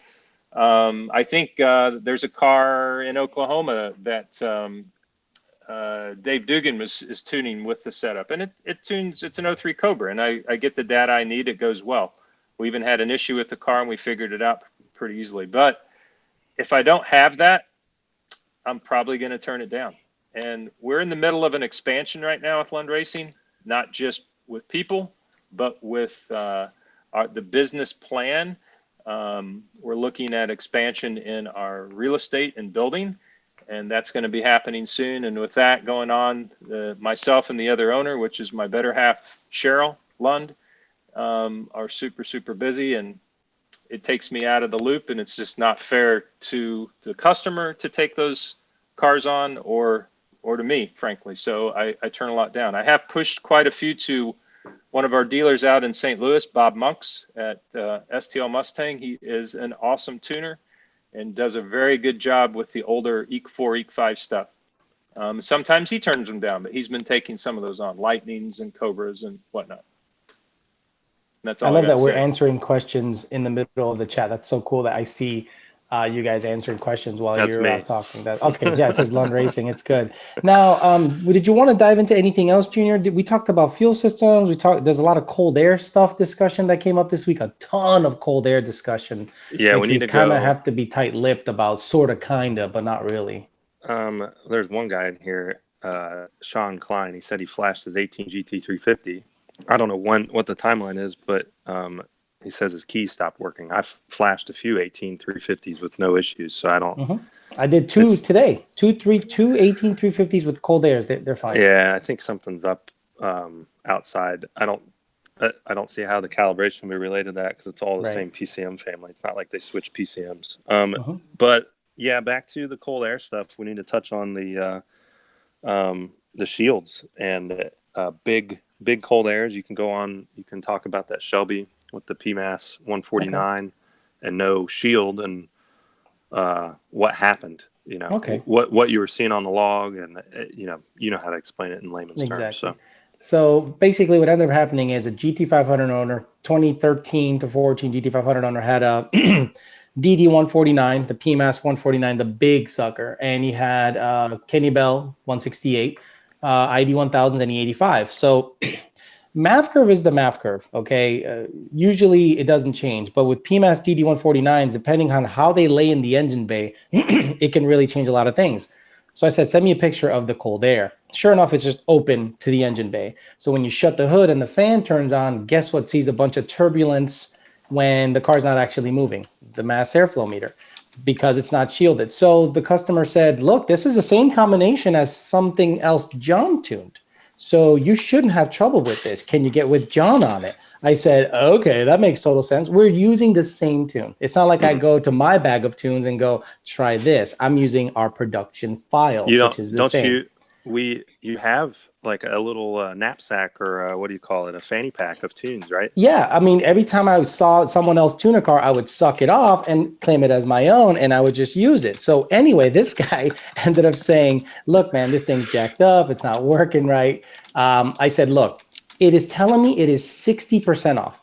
I think there's a car in Oklahoma that Dave Dugan is tuning with the setup, and it tunes. It's an 03 Cobra, and I get the data I need. It goes well. We even had an issue with the car, and we figured it out pretty easily. But if I don't have that, I'm probably going to turn it down. And we're in the middle of an expansion right now with Lund Racing, not just with people, but with the business plan. We're looking at expansion in our real estate and building, and that's going to be happening soon. And with that going on, myself and the other owner, which is my better half, Cheryl Lund, are super busy, and it takes me out of the loop, and it's just not fair to the customer to take those cars on or to me, frankly. So I turn a lot down. I have pushed quite a few to one of our dealers out in St. Louis, Bob Monks at STL Mustang. He is an awesome tuner and does a very good job with the older EC4, EC5 stuff. Sometimes he turns them down, but he's been taking some of those on, Lightnings and Cobras and whatnot. That's all I love that we're say. answering questions in the middle of the chat. That's so cool that I see you guys answering questions while you're talking. Okay, yeah, it says Lund Racing. It's good. Now, did you want to dive into anything else, Junior? We talked about fuel systems. There's a lot of cold air stuff discussion that came up this week. A ton of cold air discussion. Yeah, we need to kind of have to be tight-lipped about, sort of, kind of, but not really. There's one guy in here, Sean Klein. He said he flashed his 18 GT350. I don't know what the timeline is, but he says his keys stopped working. I've flashed a few 18 350s with no issues, so I don't. I did two today. Two 18 350s with cold airs. They're fine. Yeah, I think something's up outside. I don't see how the calibration will be related to that because it's all the same PCM family. It's not like they switch PCMs. But yeah, back to the cold air stuff. We need to touch on the shields and big cold airs. You can talk about that Shelby with the PMAS 149 and no shield, and what happened, what you were seeing on the log, and you know how to explain it in layman's terms. So basically what ended up happening is a GT500 owner, 2013 to 14 GT500 owner, had a DD149, the PMAS 149, the big sucker, and he had Kenny Bell 168, ID 1000s, and E85. So math curve is the math curve, okay? Usually it doesn't change, but with PMAS DD149s, depending on how they lay in the engine bay, it can really change a lot of things. So I said, send me a picture of the cold air. Sure enough, it's just open to the engine bay. So when you shut the hood and the fan turns on, guess what sees a bunch of turbulence when the car's not actually moving? The mass airflow meter, because it's not shielded. So the customer said, look, this is the same combination as something else Jon tuned. So you shouldn't have trouble with this. Can you get with Jon on it? I said, okay, that makes total sense. We're using the same tune. It's not like I go to my bag of tunes and go, try this. I'm using our production file, which is the same. You have like a little knapsack or what do you call it? A fanny pack of tunes, right? Yeah. I mean, every time I saw someone else tune a car, I would suck it off and claim it as my own, and I would just use it. So anyway, this guy ended up saying, look, man, this thing's jacked up. It's not working right. I said, look, it is telling me it is 60% off.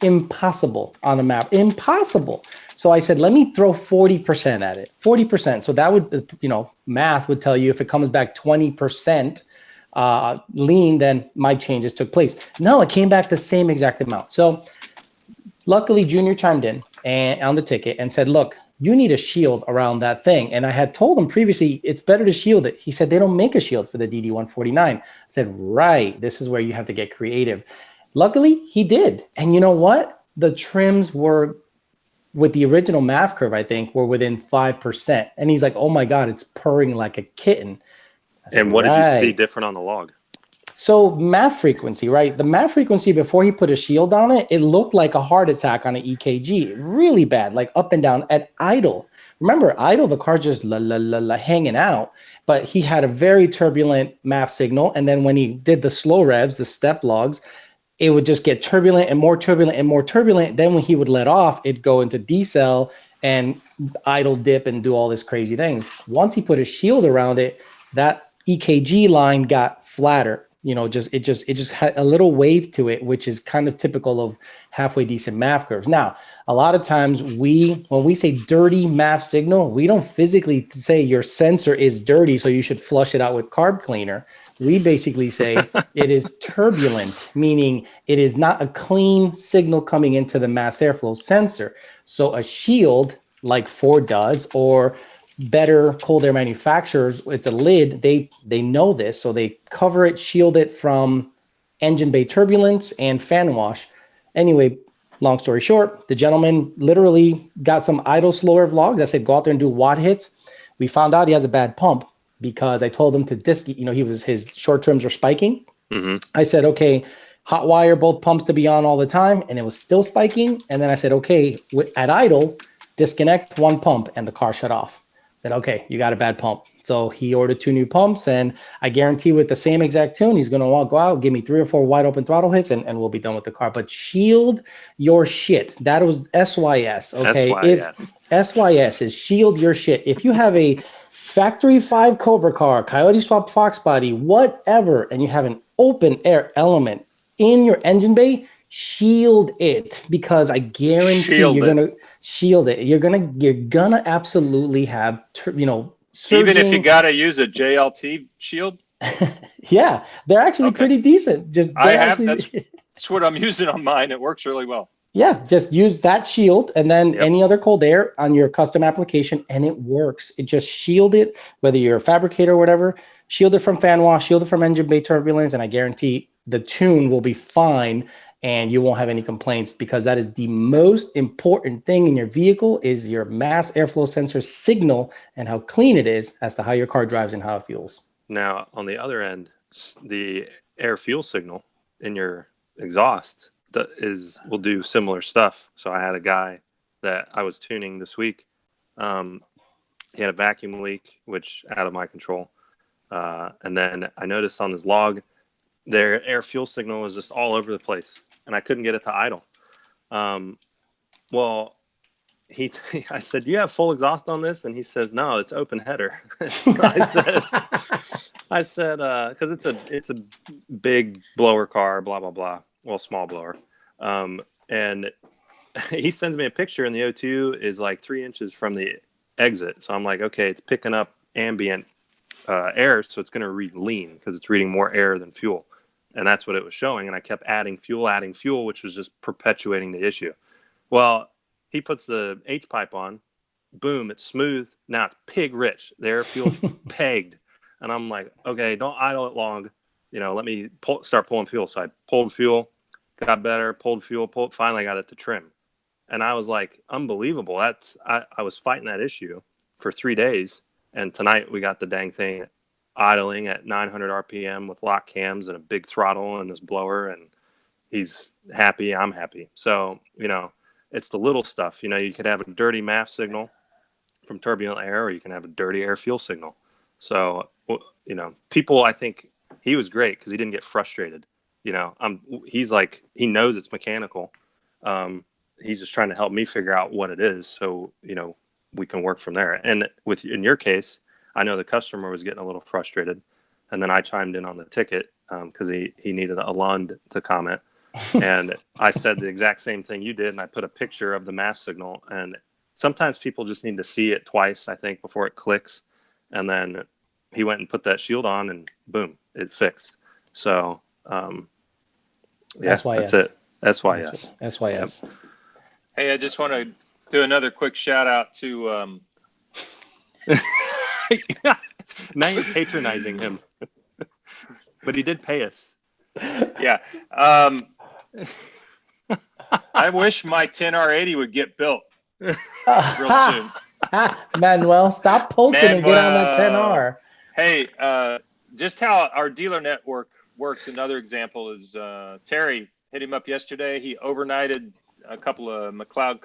Impossible on a map. Impossible. So I said, let me throw 40% at it. 40%. So that would, math would tell you if it comes back 20% lean, then my changes took place. No, it came back the same exact amount. So luckily, Junior chimed in and on the ticket and said, look, you need a shield around that thing. And I had told him previously, it's better to shield it. He said, they don't make a shield for the DD149. I said, right, this is where you have to get creative. Luckily, he did. And you know what? The trims were, with the original MAF curve, I think, were within 5%. And he's like, oh my God, it's purring like a kitten. Said, and what did you see different on the log? So MAF frequency, right? The MAF frequency before he put a shield on it, it looked like a heart attack on an EKG. Really bad, like up and down at idle. Remember, idle, the car's just hanging out, but he had a very turbulent MAF signal. And then when he did the slow revs, the step logs, it would just get turbulent and more turbulent and more turbulent. Then when he would let off, it'd go into decel and idle dip and do all this crazy things. Once he put a shield around it, that EKG line got flatter. You know, it just had a little wave to it, which is kind of typical of halfway decent MAF curves. Now, a lot of times when we say dirty MAF signal, we don't physically say your sensor is dirty, so you should flush it out with carb cleaner. We basically say it is turbulent, meaning it is not a clean signal coming into the mass airflow sensor. So a shield like Ford does, or better cold air manufacturers, it's a lid, they know this, so they cover it, shield it from engine bay turbulence and fan wash. Anyway, long story short, the gentleman literally got some idle slower vlogs. I said, go out there and do watt hits. We found out he has a bad pump because I told him to disc, you know, his short terms were spiking. I said, okay, hot wire both pumps to be on all the time, and it was still spiking. And then I said, okay, at idle, disconnect one pump, and the car shut off. Said, okay, you got a bad pump. So he ordered 2 new pumps, and I guarantee with the same exact tune, he's going to go out, give me 3 or 4 wide open throttle hits, and we'll be done with the car. But shield your shit. That was SYS. Okay. SYS. SYS is shield your shit. If you have a factory 5 Cobra car, Coyote swap Fox body, whatever, and you have an open air element in your engine bay, shield it, because I guarantee you're gonna shield it. You're gonna absolutely have surging. Even if you gotta use a JLT shield. Yeah, they're actually pretty decent. That's what I'm using on mine. It works really well. Yeah, just use that shield and then any other cold air on your custom application, and it works. It just shield it, whether you're a fabricator or whatever. Shield it from fan wash, shield it from engine bay turbulence, and I guarantee the tune will be fine. And you won't have any complaints, because that is the most important thing in your vehicle, is your mass airflow sensor signal and how clean it is as to how your car drives and how it fuels. Now, on the other end, the air fuel signal in your exhaust will do similar stuff. So I had a guy that I was tuning this week. He had a vacuum leak, which out of my control. And then I noticed on his log, their air fuel signal was just all over the place, and I couldn't get it to idle. Well, I said, "Do you have full exhaust on this?" And he says, "No, it's open header." I said, because it's a big blower car, blah blah blah. Well, small blower, and he sends me a picture, and the O2 is like 3 inches from the exit. So I'm like, okay, it's picking up ambient air, so it's going to read lean because it's reading more air than fuel. And that's what it was showing. And I kept adding fuel, which was just perpetuating the issue. Well, he puts the H pipe on, boom, it's smooth. Now it's pig rich. The air fuel's pegged. And I'm like, okay, don't idle it long. Let me start pulling fuel. So I pulled fuel, got better, pulled fuel, finally got it to trim. And I was like, unbelievable. I was fighting that issue for 3 days. And tonight we got the dang thing idling at 900 RPM with lock cams and a big throttle and this blower, and he's happy, I'm happy. So, it's the little stuff. You could have a dirty MAF signal from turbulent air, or you can have a dirty air fuel signal. So, people, I think he was great because he didn't get frustrated. He's like, he knows it's mechanical. He's just trying to help me figure out what it is. So, we can work from there. And in your case, I know the customer was getting a little frustrated, and then I chimed in on the ticket because he needed a Lund to comment. And I said the exact same thing you did, and I put a picture of the MAF signal. And sometimes people just need to see it twice, I think, before it clicks. And then he went and put that shield on, and boom, it fixed. So, SYS. that's it. SYS. SYS. Hey, I just want to do another quick shout out to. Now you're patronizing him, but he did pay us. Yeah. I wish my 10R80 would get built real soon. Manuel, stop posting and get on that 10R. Hey, just how our dealer network works. Another example is Terry hit him up yesterday. He overnighted a couple of McLeod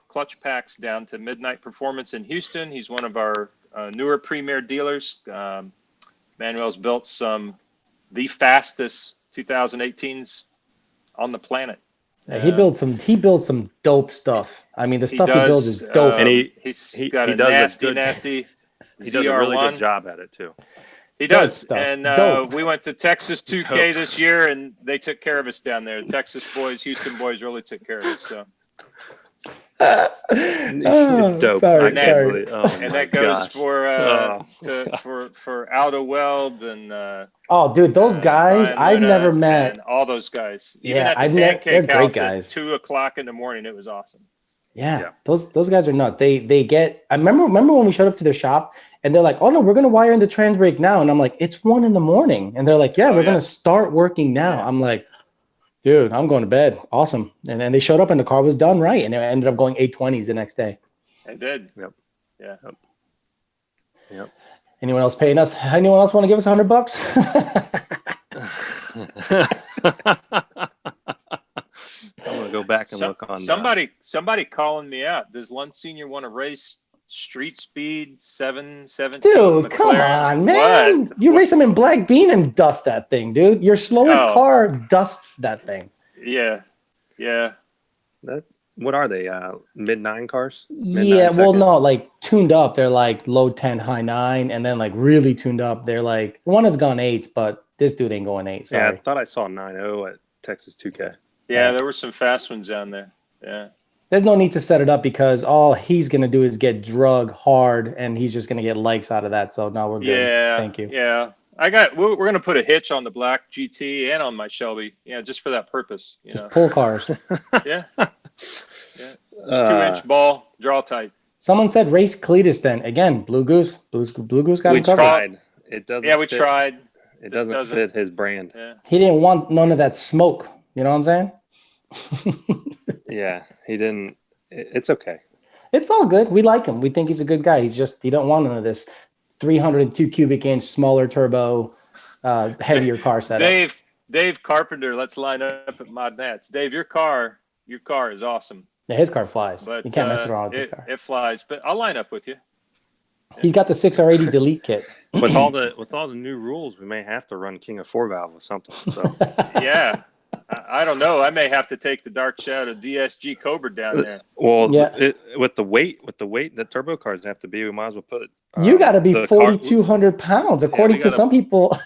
clutch packs down to Midnight Performance in Houston. He's one of our newer premier dealers. Manuel's built the fastest 2018s on the planet. Yeah, he built some dope stuff. I mean, the stuff he builds is dope. And he got a nasty he does a really good job at it too. He does. And we went to Texas 2K this year, and they took care of us down there. The Texas boys, Houston boys really took care of us. So. Dope. Sorry. And that goes for Aldo Weld and oh, dude, those guys I've never met. All those guys. Even at the Pancake House great guys. At 2:00 in the morning, it was awesome. Yeah. Those guys are nuts. They get. I remember when we showed up to their shop and they're like, "Oh no, we're gonna wire in the trans brake now," and I'm like, "It's 1 a.m," and they're like, "Yeah, we're gonna start working now." Yeah. I'm like, dude, I'm going to bed. Awesome. And then they showed up and the car was done right. And it ended up going 820s the next day. It did. Yep. Yeah. Yep. Anyone else paying us? Anyone else want to give us $100? I'm going to go back and look on somebody calling me out. Does Lund Sr. want to race street speed 717? Dude, come on, man. What? You race them in black bean and dust that thing, dude. Your slowest car dusts that thing. Yeah. What are they? Mid-9 cars? No, like tuned up, they're like low 10, high 9, and then like really tuned up, they're like one has gone 8s, but this dude ain't going 8. Sorry. Yeah, I thought I saw 9.0 at Texas 2K. Yeah, there were some fast ones down there. Yeah. There's no need to set it up because all he's going to do is get drug hard and he's just going to get likes out of that. So now we're good. Yeah. Thank you. Yeah. We're going to put a hitch on the black GT and on my Shelby. Yeah. Just for that purpose. Just pull cars. Yeah. 2-inch ball, draw tight. Someone said race Cletus then. Again, Blue Goose got him covered. Tried. It doesn't Yeah, we tried. It doesn't fit his brand. Yeah. He didn't want none of that smoke. You know what I'm saying? Yeah, he didn't. It's okay. It's all good. We like him. We think he's a good guy. He don't want none of this 302 cubic inch, smaller turbo, heavier car setup. Dave Carpenter, let's line up at Mod Nats. Dave, your car is awesome. Yeah, his car flies. But you can't mess around with this car. It flies, but I'll line up with you. He's got the 6R80 delete kit. With all the new rules, we may have to run King of 4-valve with something. So yeah. I don't know. I may have to take the Dark Shadow DSG Cobra down there. Well, with the weight that turbo cars have to be, we might as well put. You got to be 4,200 pounds, according to some people.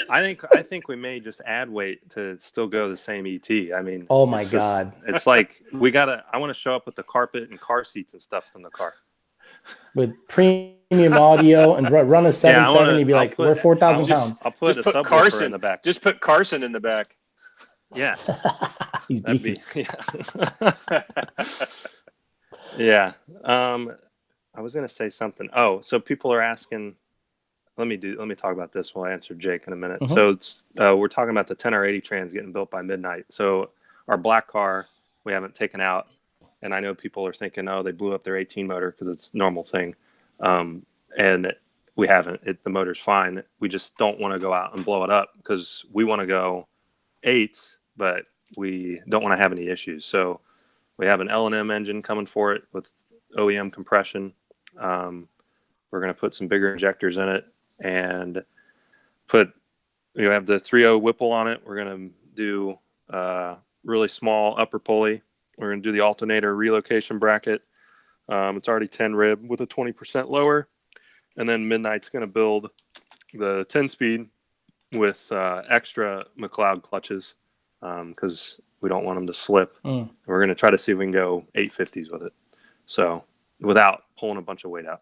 I think we may just add weight to still go the same ET. I mean, oh my God, it's like I want to show up with the carpet and car seats and stuff in the car, with premium audio and run a 7.7. You'd be like, we're 4,000 pounds. I'll put a subwoofer in the back. Just put Carson in the back. Yeah. He's beefy. Yeah. I was going to say something. Oh, so people are asking, let me talk about this while I answer Jake in a minute. So it's, we're talking about the 10R80 trans getting built by Midnight. So our black car, we haven't taken out. And I know people are thinking, oh, they blew up their 18 motor because it's a normal thing. And we haven't. The motor's fine. We just don't want to go out and blow it up because we want to go 8s, but we don't want to have any issues. So we have an L&M engine coming for it with OEM compression. We're going to put some bigger injectors in it and have the 3.0 Whipple on it. We're going to do really small upper pulley. We're going to do the alternator relocation bracket. It's already 10 rib with a 20% lower. And then Midnight's going to build the 10-speed with extra McLeod clutches because we don't want them to slip. We're going to try to see if we can go 850s with it. So without pulling a bunch of weight out.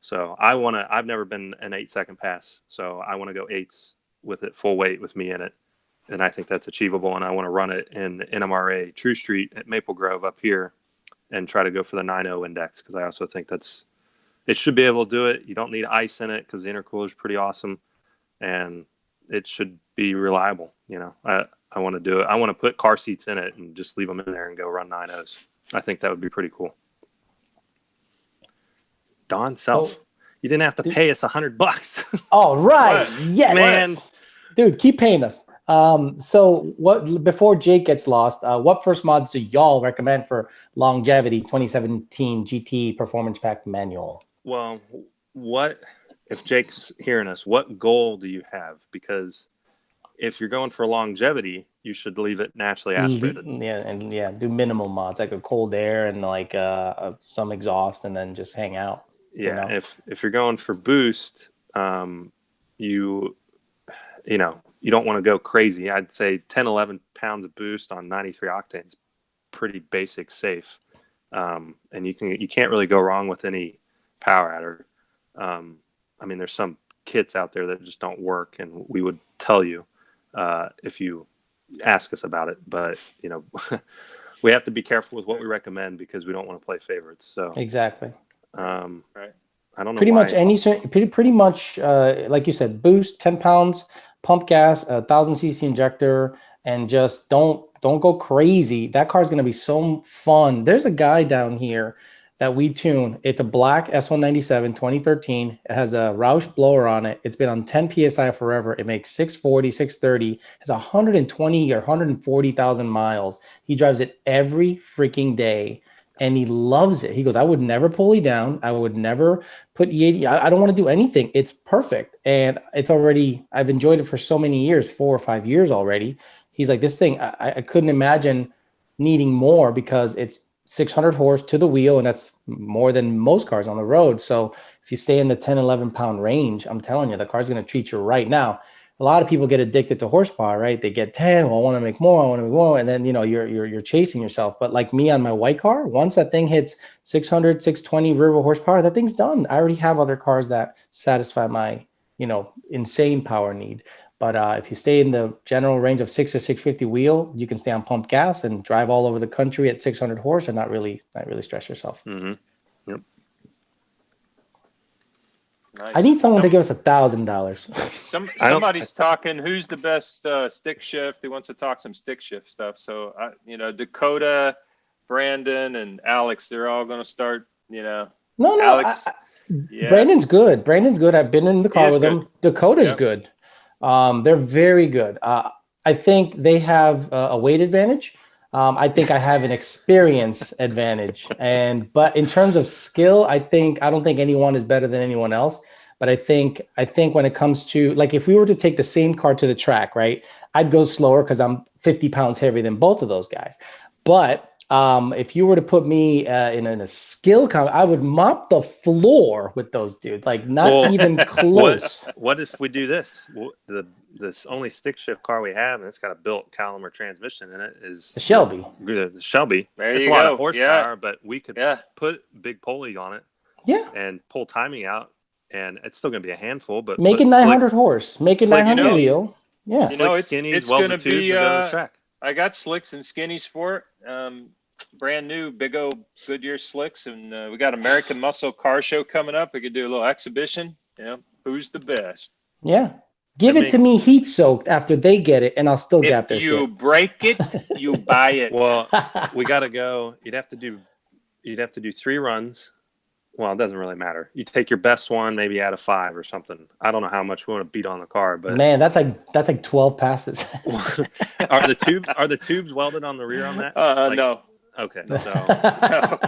So I've never been an 8-second pass. So I want to go 8s with it full weight with me in it. And I think that's achievable. And I want to run it in NMRA True Street at Maple Grove up here and try to go for the 9.0 index, because I also think it should be able to do it. You don't need ice in it because the intercooler is pretty awesome, and it should be reliable. I want to do it. I want to put car seats in it and just leave them in there and go run 9.0s. I think that would be pretty cool. Don Self, you didn't have to pay us $100. Oh, right. Yes, man, dude, keep paying us. So before Jake gets lost, what first mods do y'all recommend for longevity 2017 GT Performance Pack Manual? Well, if Jake's hearing us, what goal do you have? Because if you're going for longevity, you should leave it naturally aspirated. Do minimal mods like a cold air and like some exhaust, and then just hang out. Yeah, if you're going for boost, you don't want to go crazy. I'd say 10, 11 pounds of boost on 93 octanes, pretty basic, safe, and you can't really go wrong with any power adder. I mean, there's some kits out there that just don't work, and we would tell you if you ask us about it. But we have to be careful with what we recommend because we don't want to play favorites. So exactly. Right. I don't know. Pretty much like you said, boost 10 pounds, pump gas, 1,000cc injector, and just don't go crazy. That car is going to be so fun. There's a guy down here that we tune. It's a black S197 2013. It has a Roush blower on it. It's been on 10 psi forever. It makes 640, 630. It's 120 or 140,000 miles. He drives it every freaking day. And he loves it. He goes, I would never pulley down. I would never put E80. I don't want to do anything. It's perfect. And I've enjoyed it for so many years, 4 or 5 years already. He's like, this thing, I couldn't imagine needing more because it's 600 horse to the wheel. And that's more than most cars on the road. So if you stay in the 10, 11 pound range, I'm telling you, the car's going to treat you right. Now, a lot of people get addicted to horsepower, right? They get 10, well, I want to make more, and then you're chasing yourself. But like me on my white car, once that thing hits 600, 620 rear wheel horsepower, that thing's done. I already have other cars that satisfy my insane power need. But if you stay in the general range of 6 to 650 wheel, you can stay on pump gas and drive all over the country at 600 horse and not really stress yourself. Mm-hmm. Yep. Nice. I need someone to give us $1,000. Somebody's talking. Who's the best stick shift? He wants to talk some stick shift stuff. So Dakota, Brandon, and Alex, they're all going to start. No, Alex. Brandon's good. I've been in the car with him. Dakota's good. They're very good. I think they have a weight advantage. I think I have an experience advantage, but in terms of skill, I don't think anyone is better than anyone else. But I think when it comes to, like, if we were to take the same car to the track, right, I'd go slower because I'm 50 pounds heavier than both of those guys. But if you were to put me in a skill I would mop the floor with those dudes, like even close. What if we do this? This only stick shift car we have, and it's got a built Calamar transmission in it, is the Shelby. The Shelby. It's a lot of horsepower, but we could put big pulley on it. Yeah. And pull timing out, and it's still going to be a handful, but make it 900 horse, make it 900 wheel. Yeah. It's going to be the track. I got slicks and skinnies for it. Brand new big old Goodyear slicks, and we got American Muscle car show coming up. We could do a little exhibition. Who's the best? Yeah. Give it to me heat soaked after they get it, and I'll still gap their shit. If you break it, you buy it. Well, we got to go. You'd have to do 3 runs. Well, it doesn't really matter. You take your best one, maybe out of 5 or something. I don't know how much we want to beat on the car, but man, that's like 12 passes. Are the tubes welded on the rear on that? No. Okay, so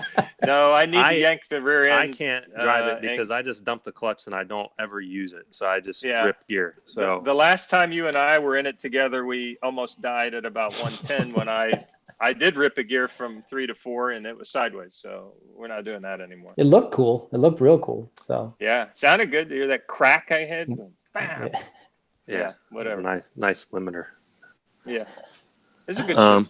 no, I need to yank the rear end. I can't drive it because I just dump the clutch and I don't ever use it, so I just rip gear. So the last time you and I were in it together, we almost died at about 110 when I did rip a gear from 3 to 4 and it was sideways. So we're not doing that anymore. It looked cool. It looked real cool. So yeah, sounded good to hear that crack I had. Bam. Yeah, whatever. It's a nice limiter. Yeah, it's a good show.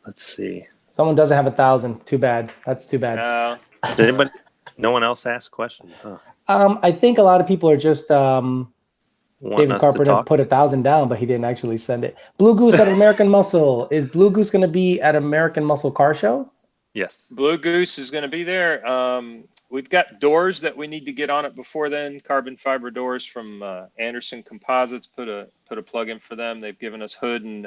Let's see. Someone doesn't have 1,000. Too bad. That's too bad. Did anybody? No one else ask questions, huh? I think a lot of people are just David Carpenter put 1,000 down, but he didn't actually send it. Blue Goose at American Muscle. Is Blue Goose going to be at American Muscle Car Show? Yes. Blue Goose is going to be there. We've got doors that we need to get on it before then. Carbon fiber doors from Anderson Composites. Put a plug in for them. They've given us hood and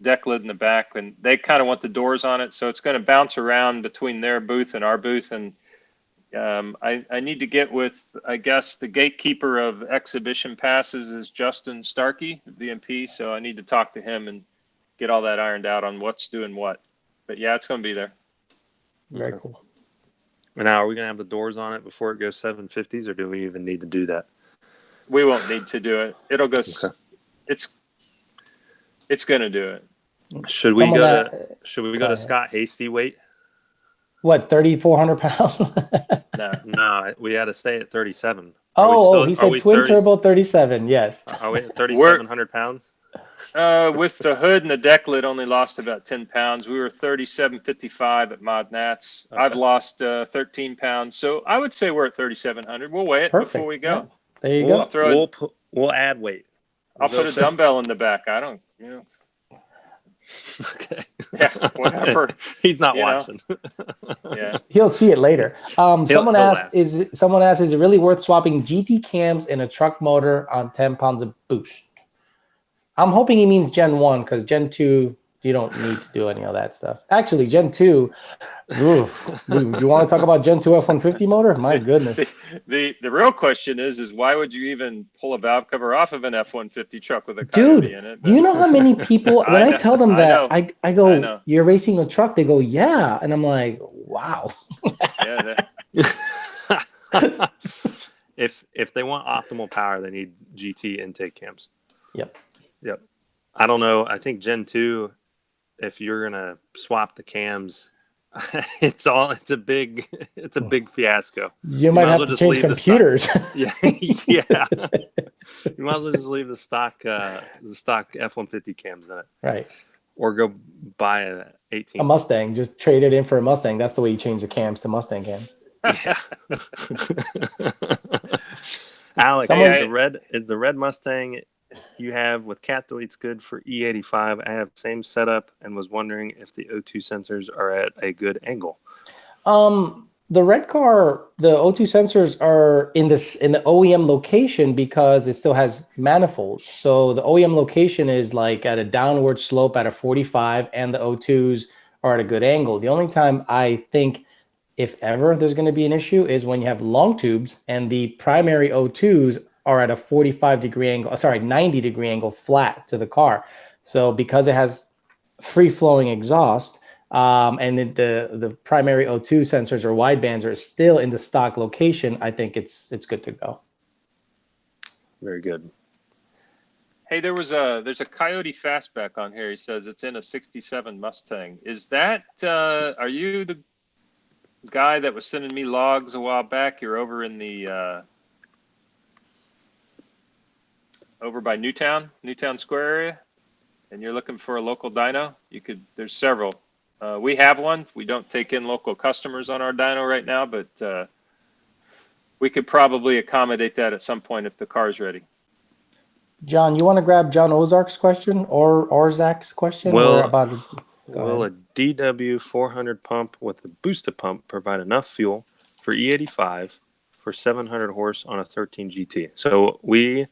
deck lid in the back, and they kind of want the doors on it. So it's going to bounce around between their booth and our booth. And I need to get with, I guess, the gatekeeper of exhibition passes is Justin Starkey, VMP. So I need to talk to him and get all that ironed out on what's doing what. But yeah, it's going to be there. Very cool. And now, are we going to have the doors on it before it goes 750s, or do we even need to do that? We won't need to do it. It'll go. Okay. It's going to do it. Should we go to Scott Hasty weight? What, 3,400 pounds? No, we had to stay at 37. He said twin turbo 37. Yes. Are we at 3,700 pounds? With the hood and the deck lid, only lost about 10 pounds. We were 37.55 at Mod Nats. Okay. I've lost 13 pounds. So I would say we're at 3,700. We'll weigh it before we go. Yeah. There you go. We'll add weight. I'll put a dumbbell in the back. I don't, Okay. Yeah, whatever. He's not watching. Yeah. He'll see it later. Someone asked, is it really worth swapping GT cams in a truck motor on 10 pounds of boost? I'm hoping he means Gen 1, because Gen 2, you don't need to do any of that stuff. Actually, Gen 2, do you want to talk about Gen 2 F-150 motor? My goodness. The real question is why would you even pull a valve cover off of an F-150 truck with a Coyote in it? Do you know how many people, when I tell them that, I go, you're racing a truck, they go, yeah. And I'm like, wow. If they want optimal power, they need GT intake cams. Yep. I don't know. I think Gen 2, if you're gonna swap the cams, it's a big fiasco. You might have to change computers. Yeah. You might as well just leave the stock F-150 cams in it. Right. Or go buy a Mustang. Just trade it in for a Mustang. That's the way you change the cams to Mustang cams. Yeah. Alex, is the red Mustang you have with cat deletes good for E85? I have same setup and was wondering if the O2 sensors are at a good angle. The red car, the O2 sensors are in the OEM location because it still has manifolds. So the OEM location is like at a downward slope at a 45, and the O2s are at a good angle. The only time I think, if ever, there's going to be an issue is when you have long tubes and the primary O2s are at a 90-degree angle flat to the car. So because it has free-flowing exhaust, and the primary O2 sensors or widebands are still in the stock location, I think it's good to go. Very good. Hey, there's a Coyote Fastback on here. He says it's in a 67 Mustang. Is that are you the guy that was sending me logs a while back? You're over in the over by Newtown Square area, and you're looking for a local dyno? There's several. We have one. We don't take in local customers on our dyno right now, but we could probably accommodate that at some point if the car's ready. John, you want to grab John Ozark's question or Zach's question? Will a DW 400 pump with a boosted pump provide enough fuel for E85 for 700 horse on a 13 GT? So we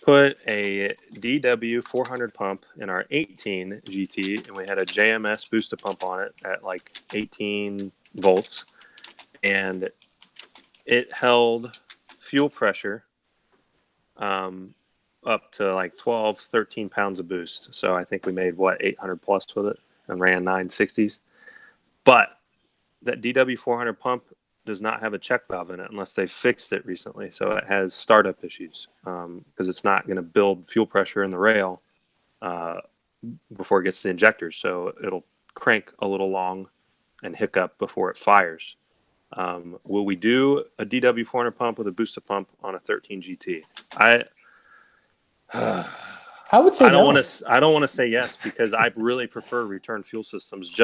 put a DW 400 pump in our 18 GT, and we had a JMS booster pump on it at like 18 volts, and it held fuel pressure up to like 12, 13 pounds of boost. So I think we made 800 plus with it and ran 960s. But that DW 400 pump does not have a check valve in it unless they fixed it recently. So it has startup issues because it's not going to build fuel pressure in the rail before it gets to the injectors. So it'll crank a little long and hiccup before it fires. Will we do a DW 400 pump with a booster pump on a 13 GT? I would say I don't want to say yes, because I really prefer return fuel systems.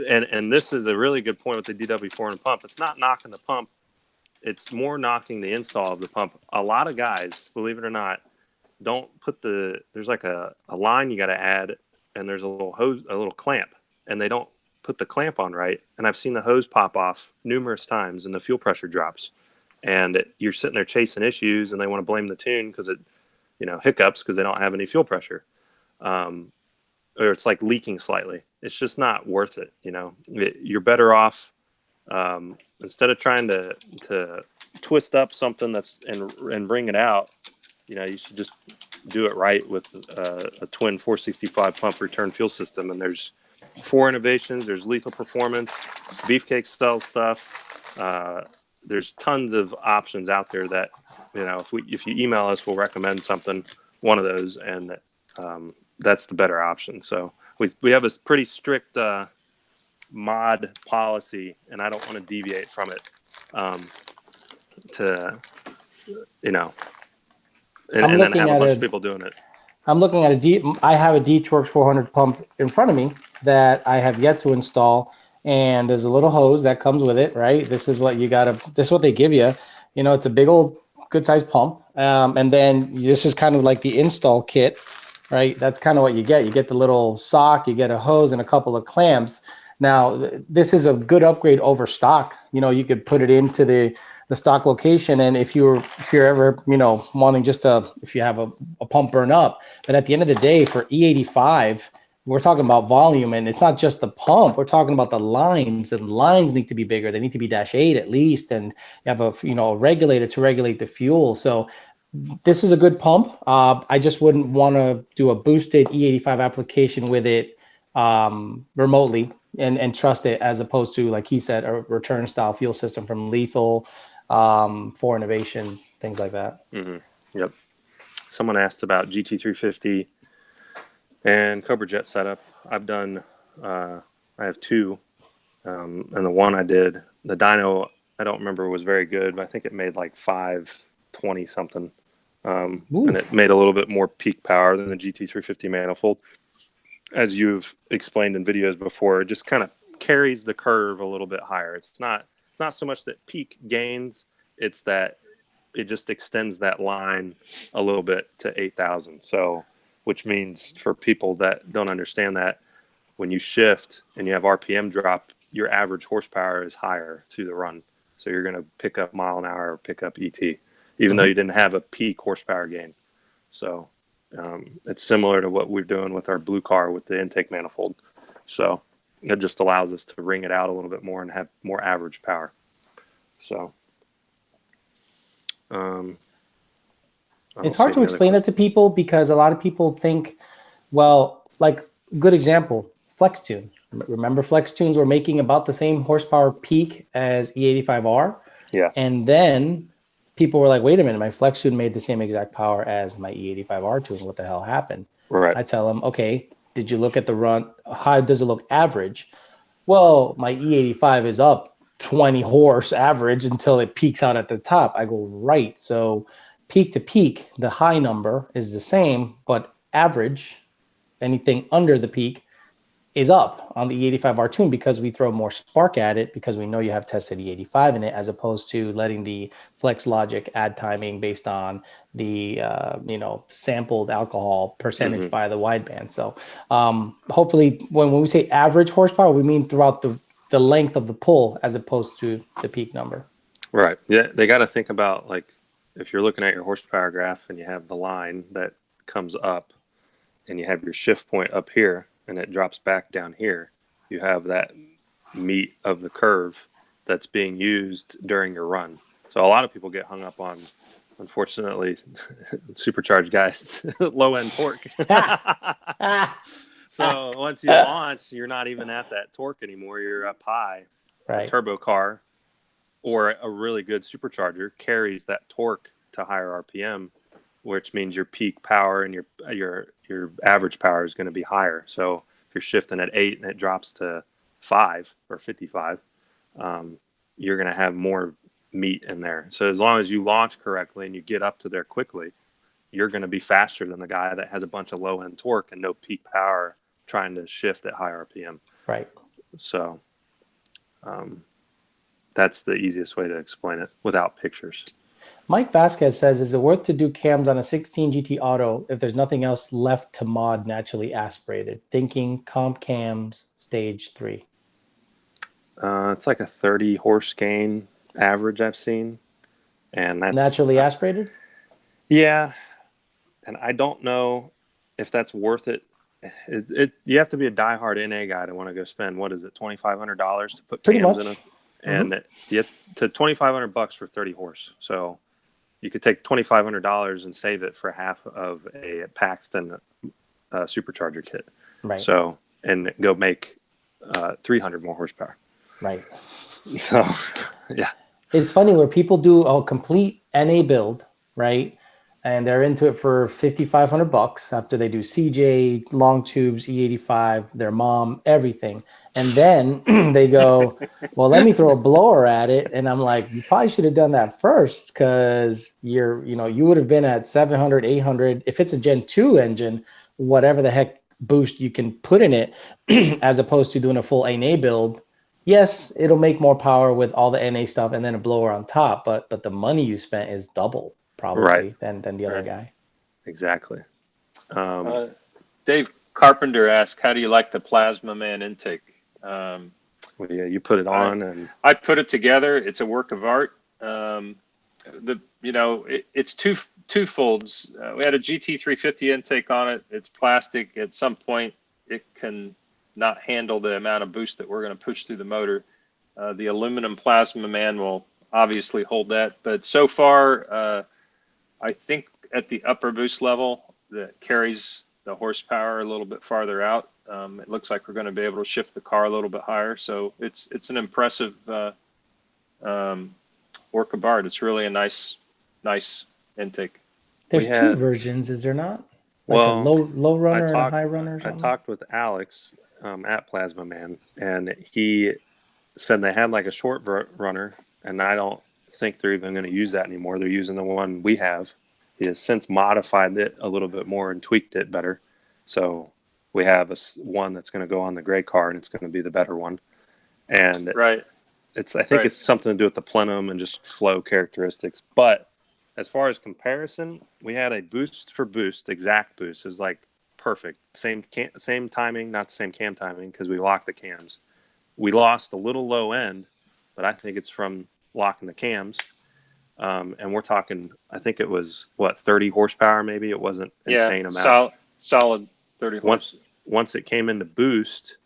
And this is a really good point with the DW 400 pump. It's not knocking the pump; it's more knocking the install of the pump. A lot of guys, believe it or not, don't put there's like a line you got to add, and there's a little hose, a little clamp, and they don't put the clamp on right, and I've seen the hose pop off numerous times and the fuel pressure drops, and you're sitting there chasing issues, and they want to blame the tune because it, hiccups because they don't have any fuel pressure, or it's like leaking slightly. It's just not worth it. You're better off, instead of trying to twist up something and bring it out. You should just do it right with a twin 465 pump return fuel system. And there's 4 innovations. There's Lethal Performance, Beefcake style stuff. There's tons of options out there that, if you email us, we'll recommend one of those, and that's the better option. So we have a pretty strict mod policy, and I don't want to deviate from it. And then have a bunch of people doing it. I'm looking at I have a D-Torx 400 pump in front of me that I have yet to install, and there's a little hose that comes with it, right? This is what this is what they give you. It's a big old good sized pump. And then this is kind of like the install kit, right? That's kind of what you get. You get the little sock, you get a hose and a couple of clamps. Now, this is a good upgrade over stock. You could put it into the stock location, and if you're ever wanting if you have a pump burn up, but at the end of the day, for E85, we're talking about volume, and it's not just the pump. We're talking about the lines, and lines need to be bigger. They need to be -8 at least, and you have a regulator to regulate the fuel. So this is a good pump. I just wouldn't want to do a boosted E85 application with it remotely and trust it, as opposed to, like he said, a return style fuel system from Lethal, 4 innovations, things like that. Mm-hmm. Yep. Someone asked about GT350 and Cobra Jet setup. I've done, I have 2, and the one I did, the dyno, I don't remember, was very good, but I think it made like 520 something. And it made a little bit more peak power than the GT350 manifold. As you've explained in videos before, it just kind of carries the curve a little bit higher. It's not so much that peak gains, it's that it just extends that line a little bit to 8,000. So, which means for people that don't understand that, when you shift and you have RPM drop, your average horsepower is higher through the run. So you're going to pick up mile an hour or pick up ET, even though you didn't have a peak horsepower gain. So it's similar to what we're doing with our blue car with the intake manifold. So it just allows us to ring it out a little bit more and have more average power. So it's hard to explain that to people, because a lot of people think, well, like, good example, flex tune. Remember, flex tunes were making about the same horsepower peak as E85R. Yeah. And then people were like, wait a minute, my flex tune made the same exact power as my E85R tune. What the hell happened? Right. I tell them, okay, did you look at the run? How does it look average? Well, my E85 is up 20 horse average until it peaks out at the top. I go, right. So peak to peak, the high number is the same, but average, anything under the peak, is up on the E85R tune, because we throw more spark at it, because we know you have tested E85 in it, as opposed to letting the flex logic add timing based on the sampled alcohol percentage by the wideband. So hopefully when we say average horsepower, we mean throughout the length of the pull, as opposed to the peak number. Right. Yeah, they got to think about, like, if you're looking at your horsepower graph and you have the line that comes up and you have your shift point up here and it drops back down here, you have that meat of the curve that's being used during your run. So a lot of people get hung up on, unfortunately, supercharged guys, low end torque. So once you launch, you're not even at that torque anymore. You're up high. Right. A turbo car or a really good supercharger carries that torque to higher RPM, which means your peak power and your average power is going to be higher. So if you're shifting at 8 and it drops to 5 or 55, you're going to have more meat in there. So as long as you launch correctly and you get up to there quickly, you're going to be faster than the guy that has a bunch of low end torque and no peak power trying to shift at high RPM. Right. So that's the easiest way to explain it without pictures. Mike Vasquez says, is it worth to do cams on a 16 GT Auto if there's nothing else left to mod naturally aspirated? Thinking comp cams stage 3. It's like a 30 horse gain average I've seen, and that's Naturally aspirated. Yeah, and I don't know if that's worth it. You have to be a diehard NA guy to want to go spend, what is it, $2,500 to put Pretty cams much. in it, and you have to $2,500 for 30 horse. So you could take $2,500 and save it for half of a Paxton supercharger kit. Right. So and go make 300 more horsepower. Right. So yeah, it's funny where people do a complete NA build, right? And they're into it for $5,500 after they do CJ, long tubes, E85, their mom, everything. And then they go, well, let me throw a blower at it. And I'm like, you probably should have done that first, because you would have been at 700, 800. If it's a Gen 2 engine, whatever the heck boost you can put in it, as opposed to doing a full NA build. Yes, it'll make more power with all the NA stuff and then a blower on top, but the money you spent is double probably than the other guy. Exactly. Dave Carpenter asked, "How do you like the Plasma Man intake?" Well, yeah, you put it on, and I put it together. It's a work of art. It's two folds. We had a GT350 intake on it. It's plastic. At some point, it can not handle the amount of boost that we're going to push through the motor. The aluminum Plasma Man will obviously hold that, but so far, I think at the upper boost level that carries the horsepower a little bit farther out. It looks like we're going to be able to shift the car a little bit higher. So it's an impressive work of art. It's really a nice intake. There's two versions, is there not? Like a low runner and a high runner or something? I talked with Alex at Plasma Man, and he said they had like a short runner, and I don't think they're even going to use that anymore. They're using the one we have. He has since modified it a little bit more and tweaked it better. So we have one that's going to go on the gray car, and it's going to be the better one. And I think it's something to do with the plenum and just flow characteristics. But as far as comparison, we had a boost for boost, exact boost. It was like perfect. Same timing, not the same cam timing because we locked the cams. We lost a little low end, but I think it's from locking the cams. And we're talking, I think it was 30 horsepower, maybe. It wasn't insane amount. Solid 30 horse. Once it came into boost,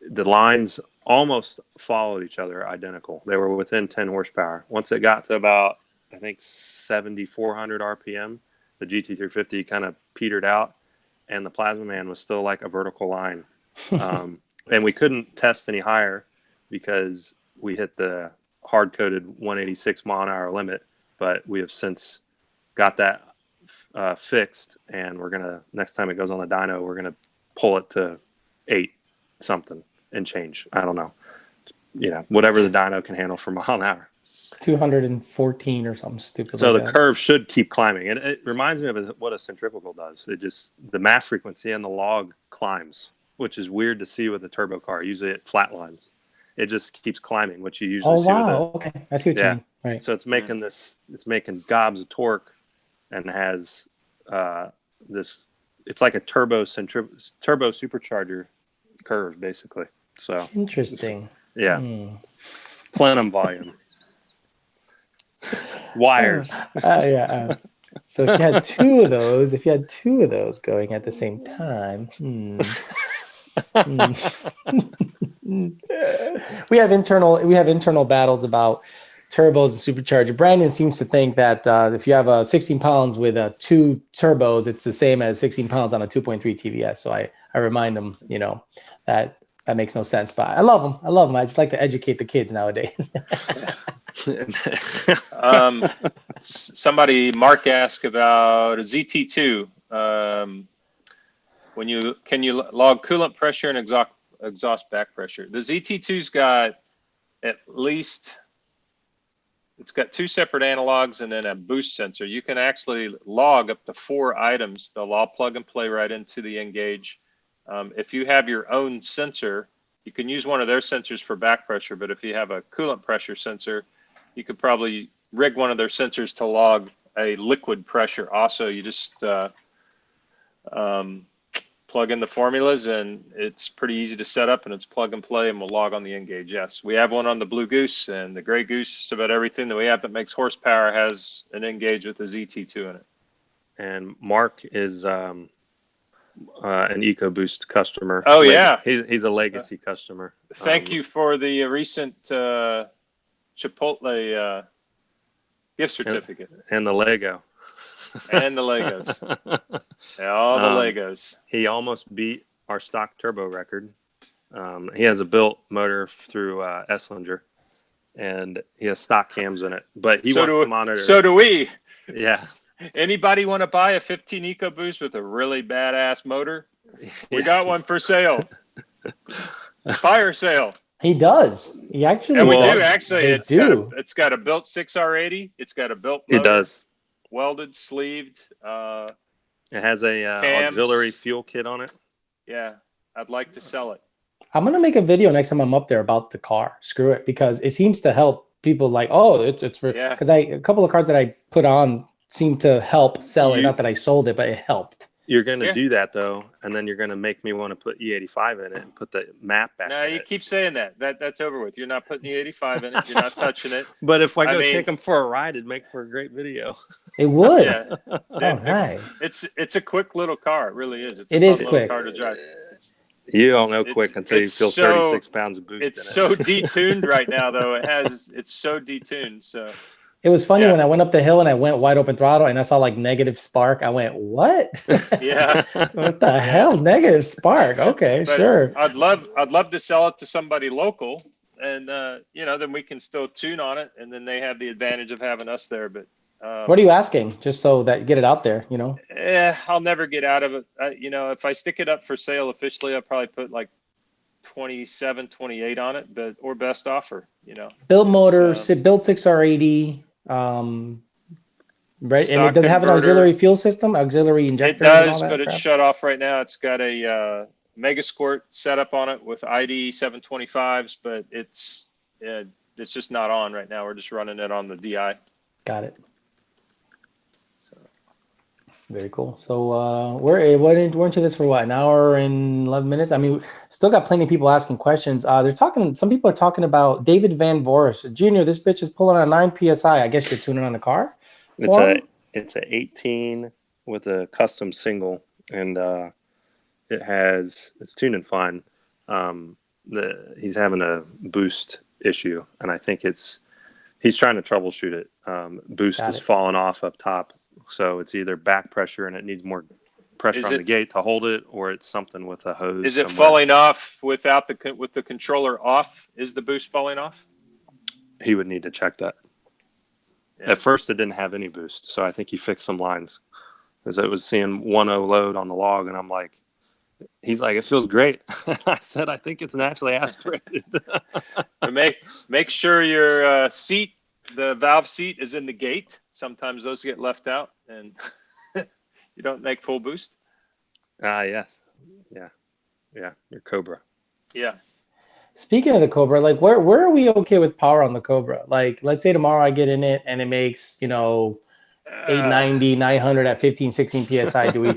the lines almost followed each other identical. They were within 10 horsepower. Once it got to about, I think, 7,400 RPM, the GT350 kind of petered out, and the Plasma Man was still like a vertical line. And we couldn't test any higher because we hit the hard-coded 186 mile-an-hour limit, but we have since got that fixed, and we're going to, next time it goes on the dyno, we're going to pull it to 8 something and change. I don't know. Whatever the dyno can handle for mile an hour. 214 or something stupid. So the curve should keep climbing. And it reminds me of what a centrifugal does. The mass frequency and the log climbs, which is weird to see with a turbo car. Usually it flatlines. It just keeps climbing, which you usually see with okay. I see what you mean. Right. So it's making it's making gobs of torque and has this, it's like a turbo supercharger curve, basically. So interesting. Plenum volume. Wires. So if you had two of those going at the same time, we have internal battles about turbos and supercharger. Brandon seems to think that if you have 16 pounds with 2 turbos, it's the same as 16 pounds on a 2.3 TVS. So I remind him, that makes no sense. But I love him. I just like to educate the kids nowadays. Mark asked about a ZT2. Can you log coolant pressure and exhaust back pressure? The ZT2's got it's got 2 separate analogs and then a boost sensor. You can actually log up to 4 items. They'll all plug and play right into the Engage. If you have your own sensor, you can use one of their sensors for back pressure, but if you have a coolant pressure sensor, you could probably rig one of their sensors to log a liquid pressure also. You just plug in the formulas, and it's pretty easy to set up, and it's plug and play, and we'll log on the N-Gauge. Yes, we have one on the Blue Goose and the Gray Goose. Just about everything that we have that makes horsepower has an N-Gauge with a ZT2 in it. And Mark is an EcoBoost customer. Oh, yeah. He's a legacy customer. Thank you for the recent Chipotle gift certificate. And the Lego. And the Legos. All the Legos. He almost beat our stock turbo record. He has a built motor through Esslinger, and he has stock cams in it. But he wants to monitor. So do we. Yeah. Anybody want to buy a 15 EcoBoost with a really badass motor? We got one for sale. Fire sale. He does. He actually. And we does. do actually. It's got a built 6R80. It's got a built motor. It does. Welded, sleeved. It has a auxiliary fuel kit on it. Yeah, I'd like to sell it. I'm gonna make a video next time I'm up there about the car. Screw it, because it seems to help people. Like, oh, it's for because a couple of cars that I put on seemed to help sell it. Not that I sold it, but it helped. You're going to do that, though, and then you're going to make me want to put E85 in it and put the map back No, in you it. Keep saying that. That's over with. You're not putting E85 in it. You're not touching it. But if I take them for a ride, it'd make for a great video. It would. Yeah. Right. It's a quick little car. It really is. It's a fun quick car to drive. You don't know quick until you feel 36 pounds of boost in it. It's so detuned right now, though. It's so detuned. So it was funny when I went up the hill and I went wide open throttle and I saw like negative spark. I went, what? Yeah. What the hell? Negative spark. Okay, but sure. I'd love to sell it to somebody local, and then we can still tune on it, and then they have the advantage of having us there. But what are you asking? Just so that get it out there, I'll never get out of it. If I stick it up for sale officially, I'll probably put like 27, 28 on it, or best offer. Built motor, built 6R80. Right, Stock and it does have an auxiliary fuel system, auxiliary injector. It does, but it's shut off right now. It's got a Megasquirt setup on it with ID 725s, but it's just not on right now. We're just running it on the DI. Got it. So very cool. So weren't you this for what, an hour and 11 minutes? I mean, still got plenty of people asking questions. Some people are talking about David Van Voris Jr. This bitch is pulling on 9 PSI. I guess you're tuning on the car. It's a 18 with a custom single, and it's tuning fine. He's having a boost issue, and I think he's trying to troubleshoot it. Boost is falling off up top, so it's either back pressure and it needs more pressure on the gate to hold it, or it's something with a hose. Is it falling off with the controller off? Is the boost falling off? He would need to check that. Yeah. At first, it didn't have any boost, so I think he fixed some lines. Because it was seeing 1.0 load on the log, and I'm like, he's like, it feels great. I said, I think it's naturally aspirated. Make sure your seat, the valve seat, is in the gate. Sometimes those get left out, and you don't make full boost. Yes. Yeah, your Cobra. Yeah. Speaking of the Cobra, like where are we okay with power on the Cobra? Like, let's say tomorrow I get in it and it makes, 890, 900 at 15, 16 PSI. Do we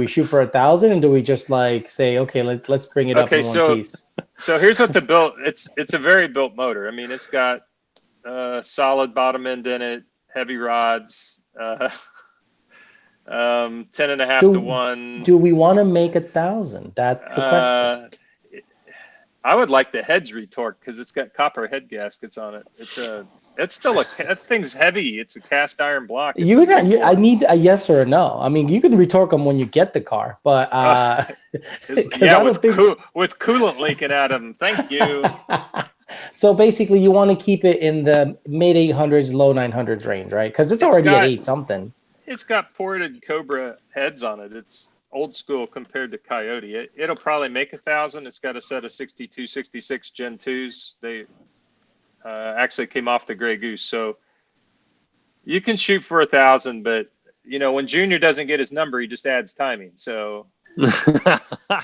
shoot for 1,000, and do we just like say, okay, let's bring it up in one piece? So here's what it's a very built motor. I mean, it's got solid bottom end in it, heavy rods, 10.5 to 1. Do we want to make 1,000? That's the question. I would like the heads retorqued because it's got copper head gaskets on it. That thing's heavy. It's a cast iron block. I need a yes or a no. I mean, you can retorque them when you get the car, but with coolant leaking out of them. Thank you. So basically, you want to keep it in the mid 800s, low 900s range, right? Because it's already at 8 something. It's got ported Cobra heads on it. It's old school compared to Coyote. It'll probably make 1,000. It's got a set of 62, 66 Gen 2s. They actually came off the Gray Goose. So you can shoot for 1,000, but when Junior doesn't get his number, he just adds timing. So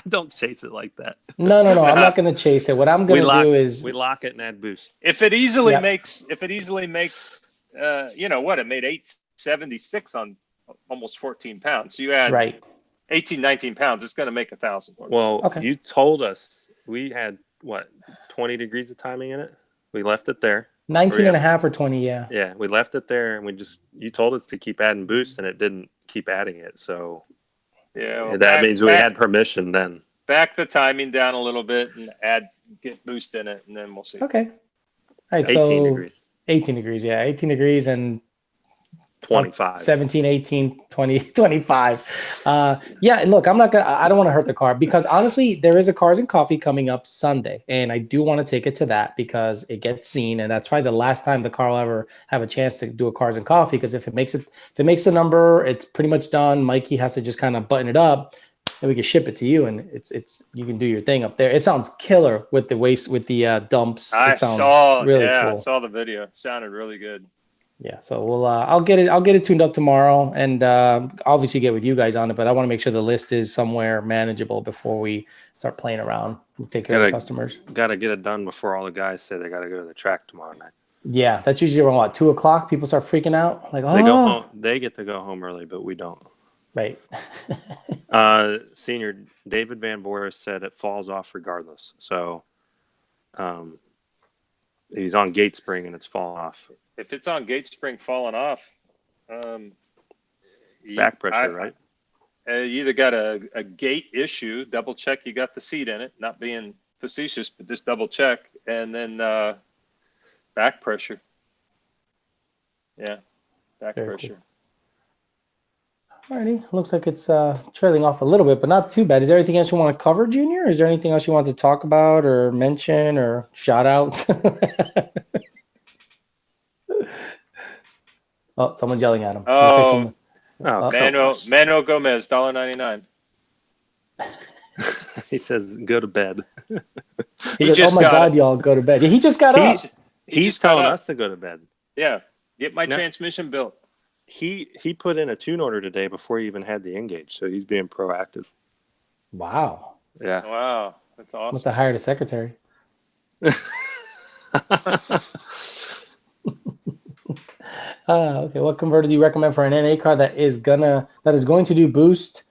don't chase it like that. No. I'm not going to chase it. What I'm going to do is we lock it and add boost. If it easily makes, it made 876 on almost 14 pounds. So you add 18, 19 pounds. It's going to make 1,000. Well, Okay. you told us we had, what, 20 degrees of timing in it? We left it there. 19 and a half or 20, yeah. Yeah, we left it there, and you told us to keep adding boost, and it didn't keep adding it. So yeah, well, that means we had permission then. Back the timing down a little bit and get boost in it, and then we'll see. Okay. All right, 18 degrees. 18 degrees, yeah. 18 degrees and 25. 17, 18, 20, 25. Yeah, look, I don't want to hurt the car because honestly, there is a Cars and Coffee coming up Sunday, and I do want to take it to that because it gets seen, and that's probably the last time the car will ever have a chance to do a Cars and Coffee, because if it makes the number, it's pretty much done. Mikey has to just kind of button it up, and we can ship it to you, and it's you can do your thing up there. It sounds killer with the dumps. I saw really cool. I saw the video. It sounded really good. Yeah, so we'll I'll get it tuned up tomorrow, and obviously get with you guys on it. But I want to make sure the list is somewhere manageable before we start playing around. We'll take care of the customers. Got to get it done before all the guys say they got to go to the track tomorrow night. Yeah, that's usually around what, 2:00. People start freaking out, like, oh, they go home. They get to go home early, but we don't. Right. Senior David Van Voris said it falls off regardless. So, he's on gate spring and it's falling off. If it's on gate spring falling off, back pressure, right? You either got a gate issue, double check you got the seat in it, not being facetious, but just double check, and then back pressure. Yeah, back pressure. Cool. Alrighty, looks like it's trailing off a little bit, but not too bad. Is there anything else you want to cover, Junior? Is there anything else you want to talk about or mention or shout out? Oh, someone's yelling at him. Manuel Gomez, $1.99. He says, "Go to bed." He goes, "Oh my God, y'all, go to bed." Yeah, he just got up. He's telling us to go to bed. Yeah, get my transmission built. He put in a tune order today before he even had the engage, so he's being proactive. Wow. Yeah. Wow, that's awesome. Must have hired a secretary. Okay, what converter do you recommend for an NA car that is going to do boost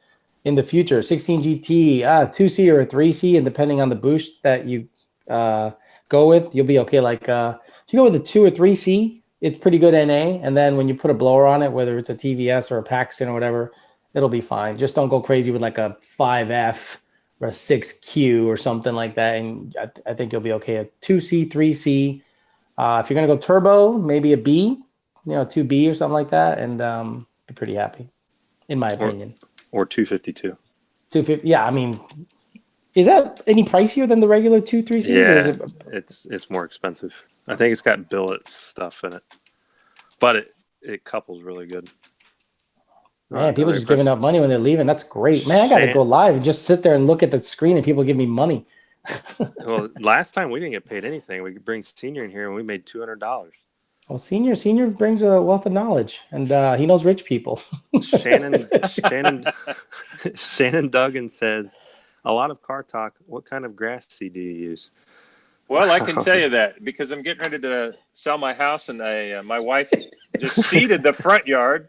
in the future? 16 GT, 2C or a 3C, and depending on the boost that you go with, you'll be okay. Like if you go with a 2 or 3C, it's pretty good NA, and then when you put a blower on it, whether it's a TVS or a Paxton or whatever, it'll be fine. Just don't go crazy with like a 5F or a 6Q or something like that, and I think you'll be okay. A 2C, 3C. If you're gonna go turbo, maybe a B, 2B or something like that, and be pretty happy, in my opinion. Or 252. 250. Yeah, I mean, is that any pricier than the regular 2, 3Cs? Yeah, or is it's more expensive. I think it's got billet stuff in it, but it couples really good. Man, people just giving up money when they're leaving. That's great, man. I gotta go live and just sit there and look at the screen, and people give me money. Well, last time we didn't get paid anything. We could bring Senior in here and we made $200. Well, Senior brings a wealth of knowledge, and he knows rich people. Shannon Duggan says, "A lot of car talk. What kind of grass seed do you use?" Well, I can tell you that because I'm getting ready to sell my house, and my wife just seeded the front yard.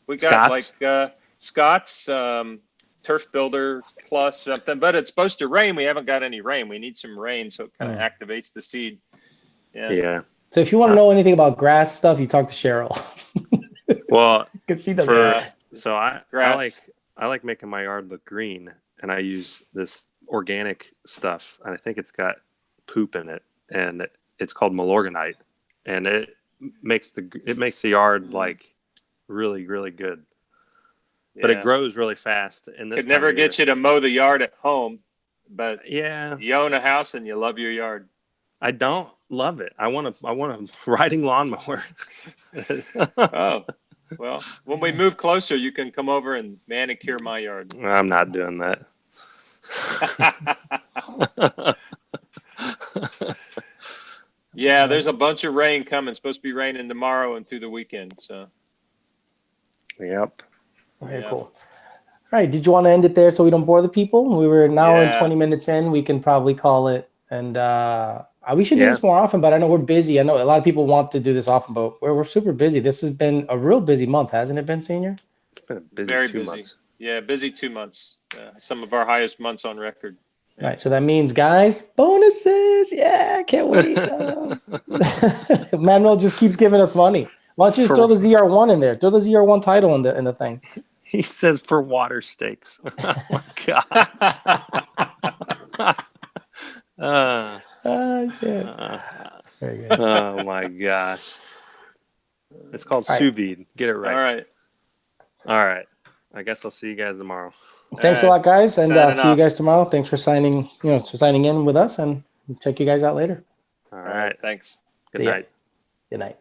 We got Scott's Turf Builder Plus something, but it's supposed to rain. We haven't got any rain. We need some rain, so it kind of activates the seed. Yeah. So if you want to know anything about grass stuff, you talk to Cheryl. Well, you can see that. So I like making my yard look green, and I use this organic stuff, and I think it's got poop in it, and it's called Milorganite, and it makes the yard like really, really good. Yeah. But it grows really fast. And this could never get you to mow the yard at home, but yeah, you own a house and you love your yard. I don't love it. I want a riding lawnmower. Oh, well, when we move closer, you can come over and manicure my yard. I'm not doing that. Yeah, there's a bunch of rain coming. It's supposed to be raining tomorrow and through the weekend. So. Yep. Very cool. All right. Did you want to end it there so we don't bore the people? We were an hour and 20 minutes in. We can probably call it. And we should do this more often, but I know we're busy. I know a lot of people want to do this often, but we're super busy. This has been a real busy month, hasn't it been, Senior? It's been a busy Very 2 busy. months. Yeah, busy 2 months. Some of our highest months on record. All right, so that means, guys, bonuses. Yeah, can't wait. Manuel just keeps giving us money. Why don't you just throw the ZR1 in there? Throw the ZR1 title in the thing. He says for water stakes. Oh my gosh. Shit. Very good. Oh my gosh. It's called sous vide. Get it right. All right. I guess I'll see you guys tomorrow. Thanks a lot, guys, and see you guys tomorrow. Thanks for signing in with us, and check you guys out later. All right. Thanks. Good night. Good night.